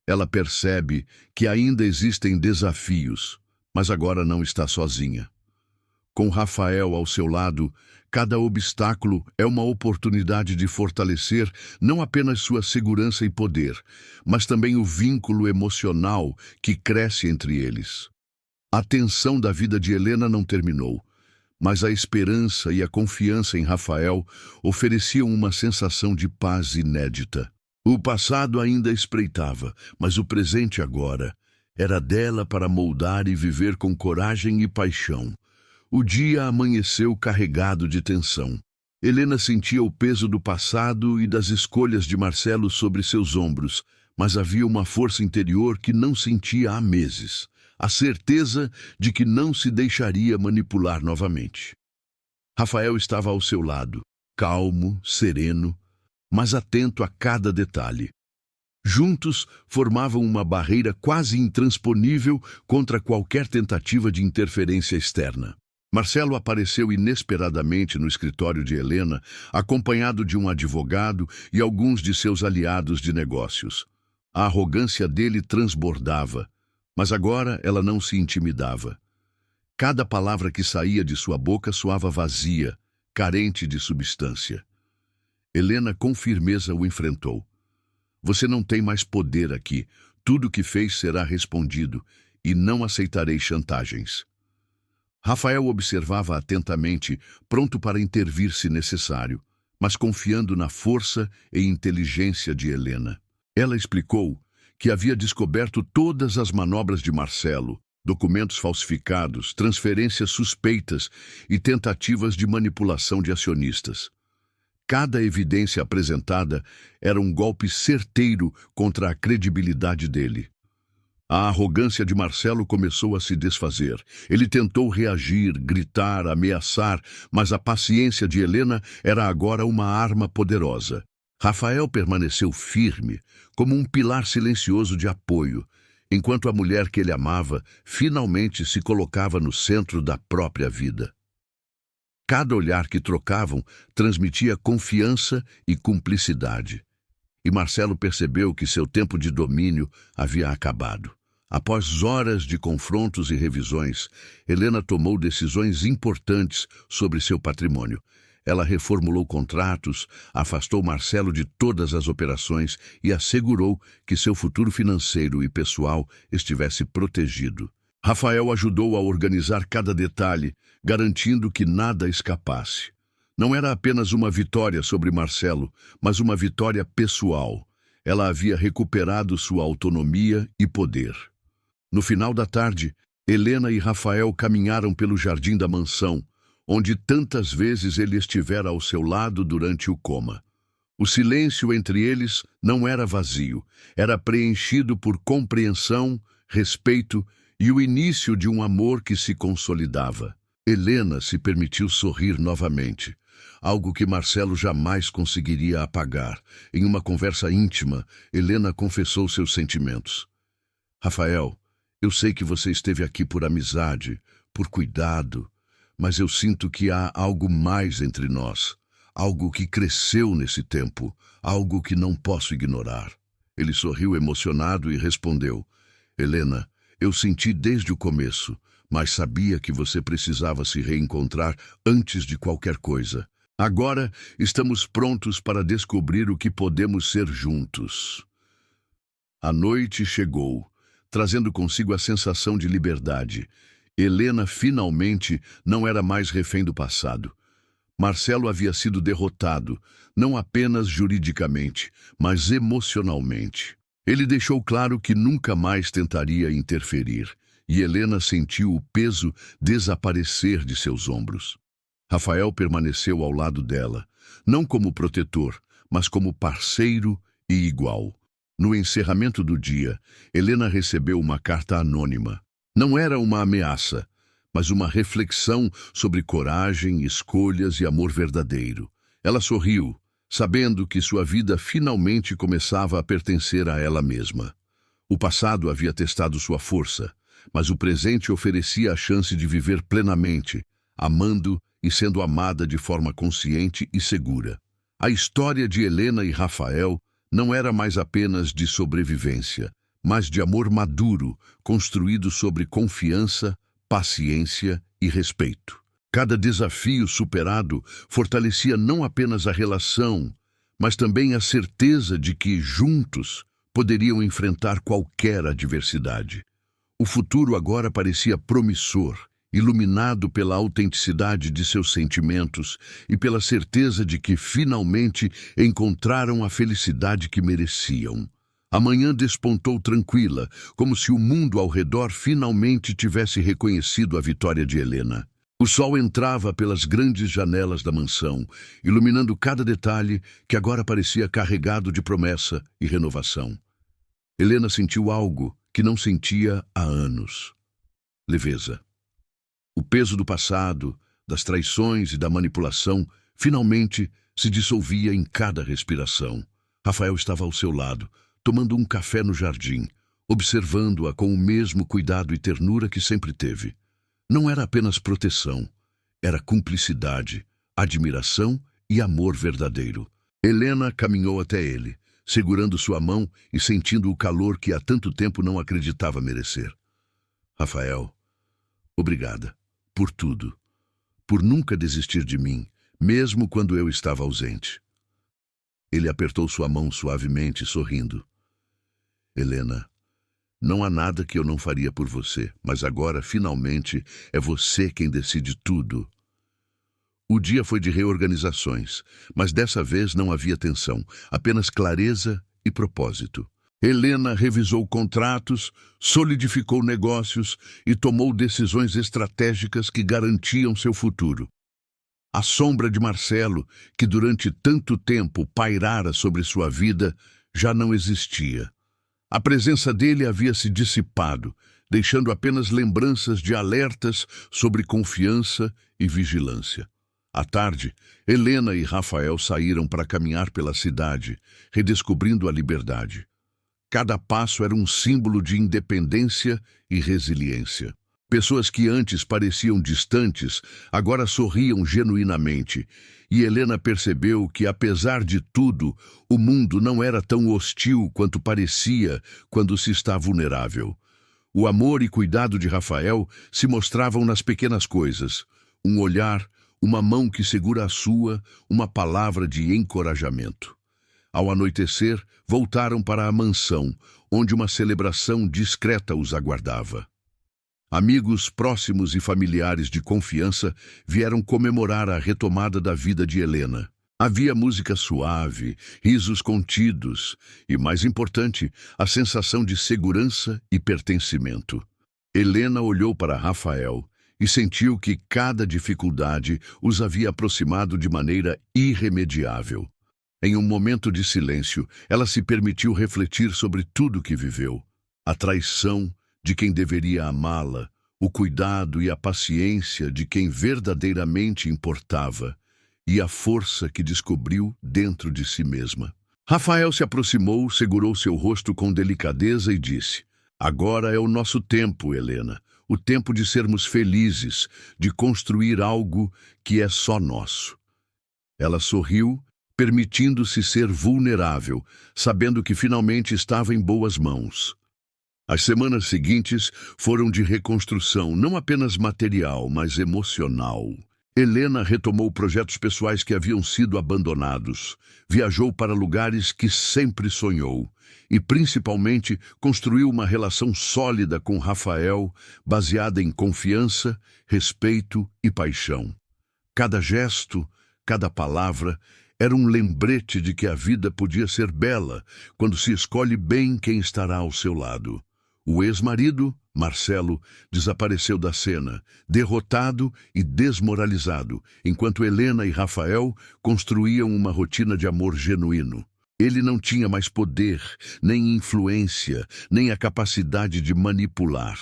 Ela percebe que ainda existem desafios, mas agora não está sozinha. Com Rafael ao seu lado, cada obstáculo é uma oportunidade de fortalecer não apenas sua segurança e poder, mas também o vínculo emocional que cresce entre eles. A tensão da vida de Helena não terminou, mas a esperança e a confiança em Rafael ofereciam uma sensação de paz inédita. O passado ainda espreitava, mas o presente agora era dela para moldar e viver com coragem e paixão. O dia amanheceu carregado de tensão. Helena sentia o peso do passado e das escolhas de Marcelo sobre seus ombros, mas havia uma força interior que não sentia há meses. A certeza de que não se deixaria manipular novamente. Rafael estava ao seu lado, calmo, sereno, mas atento a cada detalhe. Juntos formavam uma barreira quase intransponível contra qualquer tentativa de interferência externa. Marcelo apareceu inesperadamente no escritório de Helena, acompanhado de um advogado e alguns de seus aliados de negócios. A arrogância dele transbordava, mas agora ela não se intimidava. Cada palavra que saía de sua boca soava vazia, carente de substância. Helena com firmeza o enfrentou. Você não tem mais poder aqui. Tudo o que fez será respondido, e não aceitarei chantagens. Rafael observava atentamente, pronto para intervir se necessário, mas confiando na força e inteligência de Helena. Ela explicou que havia descoberto todas as manobras de Marcelo, documentos falsificados, transferências suspeitas e tentativas de manipulação de acionistas. Cada evidência apresentada era um golpe certeiro contra a credibilidade dele. A arrogância de Marcelo começou a se desfazer. Ele tentou reagir, gritar, ameaçar, mas a paciência de Helena era agora uma arma poderosa. Rafael permaneceu firme, como um pilar silencioso de apoio, enquanto a mulher que ele amava finalmente se colocava no centro da própria vida. Cada olhar que trocavam transmitia confiança e cumplicidade. E Marcelo percebeu que seu tempo de domínio havia acabado. Após horas de confrontos e revisões, Helena tomou decisões importantes sobre seu patrimônio. Ela reformulou contratos, afastou Marcelo de todas as operações e assegurou que seu futuro financeiro e pessoal estivesse protegido. Rafael ajudou a organizar cada detalhe, garantindo que nada escapasse. Não era apenas uma vitória sobre Marcelo, mas uma vitória pessoal. Ela havia recuperado sua autonomia e poder. No final da tarde, Helena e Rafael caminharam pelo jardim da mansão, onde tantas vezes ele estivera ao seu lado durante o coma. O silêncio entre eles não era vazio, era preenchido por compreensão, respeito e o início de um amor que se consolidava. Helena se permitiu sorrir novamente, algo que Marcelo jamais conseguiria apagar. Em uma conversa íntima, Helena confessou seus sentimentos. Rafael, eu sei que você esteve aqui por amizade, por cuidado, mas eu sinto que há algo mais entre nós, algo que cresceu nesse tempo, algo que não posso ignorar. Ele sorriu emocionado e respondeu, Helena, eu senti desde o começo, mas sabia que você precisava se reencontrar antes de qualquer coisa. Agora estamos prontos para descobrir o que podemos ser juntos. A noite chegou, trazendo consigo a sensação de liberdade. Helena finalmente não era mais refém do passado. Marcelo havia sido derrotado, não apenas juridicamente, mas emocionalmente. Ele deixou claro que nunca mais tentaria interferir, e Helena sentiu o peso desaparecer de seus ombros. Rafael permaneceu ao lado dela, não como protetor, mas como parceiro e igual. No encerramento do dia, Helena recebeu uma carta anônima. Não era uma ameaça, mas uma reflexão sobre coragem, escolhas e amor verdadeiro. Ela sorriu, sabendo que sua vida finalmente começava a pertencer a ela mesma. O passado havia testado sua força, mas o presente oferecia a chance de viver plenamente, amando e sendo amada de forma consciente e segura. A história de Helena e Rafael não era mais apenas de sobrevivência, mas de amor maduro, construído sobre confiança, paciência e respeito. Cada desafio superado fortalecia não apenas a relação, mas também a certeza de que, juntos, poderiam enfrentar qualquer adversidade. O futuro agora parecia promissor, iluminado pela autenticidade de seus sentimentos e pela certeza de que finalmente encontraram a felicidade que mereciam. A manhã despontou tranquila, como se o mundo ao redor finalmente tivesse reconhecido a vitória de Helena. O sol entrava pelas grandes janelas da mansão, iluminando cada detalhe que agora parecia carregado de promessa e renovação. Helena sentiu algo que não sentia há anos: leveza. O peso do passado, das traições e da manipulação, finalmente se dissolvia em cada respiração. Rafael estava ao seu lado, tomando um café no jardim, observando-a com o mesmo cuidado e ternura que sempre teve. Não era apenas proteção, era cumplicidade, admiração e amor verdadeiro. Helena caminhou até ele, segurando sua mão e sentindo o calor que há tanto tempo não acreditava merecer. Rafael, obrigada por tudo, por nunca desistir de mim, mesmo quando eu estava ausente. Ele apertou sua mão suavemente, sorrindo. Helena, não há nada que eu não faria por você, mas agora, finalmente, é você quem decide tudo. O dia foi de reorganizações, mas dessa vez não havia tensão, apenas clareza e propósito. Helena revisou contratos, solidificou negócios e tomou decisões estratégicas que garantiam seu futuro. A sombra de Marcelo, que durante tanto tempo pairara sobre sua vida, já não existia. A presença dele havia se dissipado, deixando apenas lembranças de alertas sobre confiança e vigilância. À tarde, Helena e Rafael saíram para caminhar pela cidade, redescobrindo a liberdade. Cada passo era um símbolo de independência e resiliência. Pessoas que antes pareciam distantes, agora sorriam genuinamente, e Helena percebeu que, apesar de tudo, o mundo não era tão hostil quanto parecia quando se está vulnerável. O amor e cuidado de Rafael se mostravam nas pequenas coisas: um olhar, uma mão que segura a sua, uma palavra de encorajamento. Ao anoitecer, voltaram para a mansão, onde uma celebração discreta os aguardava. Amigos próximos e familiares de confiança vieram comemorar a retomada da vida de Helena. Havia música suave, risos contidos e, mais importante, a sensação de segurança e pertencimento. Helena olhou para Rafael e sentiu que cada dificuldade os havia aproximado de maneira irremediável. Em um momento de silêncio, ela se permitiu refletir sobre tudo que viveu: a traição de quem deveria amá-la, o cuidado e a paciência de quem verdadeiramente importava, e a força que descobriu dentro de si mesma. Rafael se aproximou, segurou seu rosto com delicadeza e disse: "Agora é o nosso tempo, Helena, o tempo de sermos felizes, de construir algo que é só nosso." Ela sorriu, permitindo-se ser vulnerável, sabendo que finalmente estava em boas mãos. As semanas seguintes foram de reconstrução, não apenas material, mas emocional. Helena retomou projetos pessoais que haviam sido abandonados, viajou para lugares que sempre sonhou e, principalmente, construiu uma relação sólida com Rafael, baseada em confiança, respeito e paixão. Cada gesto, cada palavra, era um lembrete de que a vida podia ser bela quando se escolhe bem quem estará ao seu lado. O ex-marido, Marcelo, desapareceu da cena, derrotado e desmoralizado, enquanto Helena e Rafael construíam uma rotina de amor genuíno. Ele não tinha mais poder, nem influência, nem a capacidade de manipular.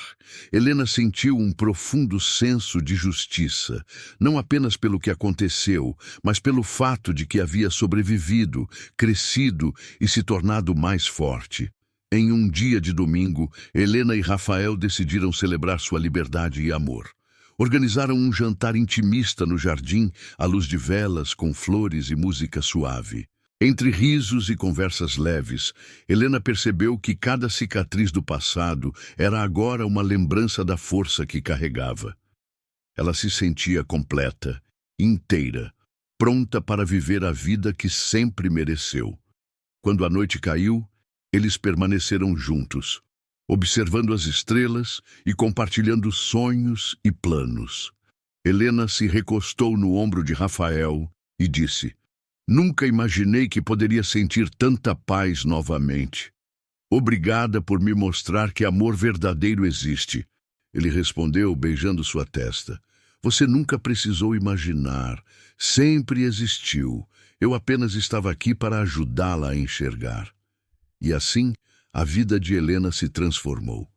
Helena sentiu um profundo senso de justiça, não apenas pelo que aconteceu, mas pelo fato de que havia sobrevivido, crescido e se tornado mais forte. Em um dia de domingo, Helena e Rafael decidiram celebrar sua liberdade e amor. Organizaram um jantar intimista no jardim, à luz de velas, com flores e música suave. Entre risos e conversas leves, Helena percebeu que cada cicatriz do passado era agora uma lembrança da força que carregava. Ela se sentia completa, inteira, pronta para viver a vida que sempre mereceu. Quando a noite caiu, eles permaneceram juntos, observando as estrelas e compartilhando sonhos e planos. Helena se recostou no ombro de Rafael e disse: "Nunca imaginei que poderia sentir tanta paz novamente. Obrigada por me mostrar que amor verdadeiro existe." Ele respondeu, beijando sua testa. "Você nunca precisou imaginar. Sempre existiu. Eu apenas estava aqui para ajudá-la a enxergar." E assim, a vida de Helena se transformou.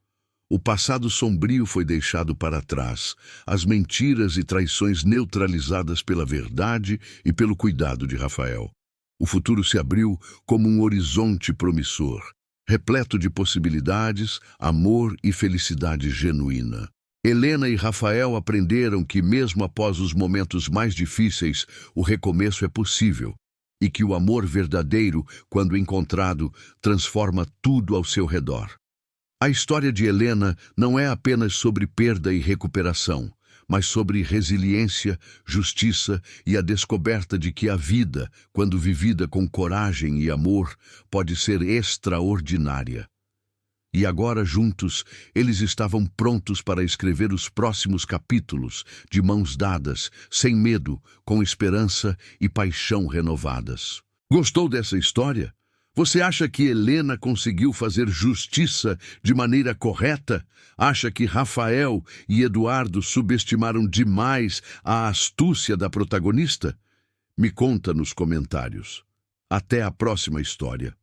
O passado sombrio foi deixado para trás, as mentiras e traições neutralizadas pela verdade e pelo cuidado de Rafael. O futuro se abriu como um horizonte promissor, repleto de possibilidades, amor e felicidade genuína. Helena e Rafael aprenderam que, mesmo após os momentos mais difíceis, o recomeço é possível, e que o amor verdadeiro, quando encontrado, transforma tudo ao seu redor. A história de Helena não é apenas sobre perda e recuperação, mas sobre resiliência, justiça e a descoberta de que a vida, quando vivida com coragem e amor, pode ser extraordinária. E agora, juntos, eles estavam prontos para escrever os próximos capítulos, de mãos dadas, sem medo, com esperança e paixão renovadas. Gostou dessa história? Você acha que Helena conseguiu fazer justiça de maneira correta? Acha que Rafael e Eduardo subestimaram demais a astúcia da protagonista? Me conta nos comentários. Até a próxima história.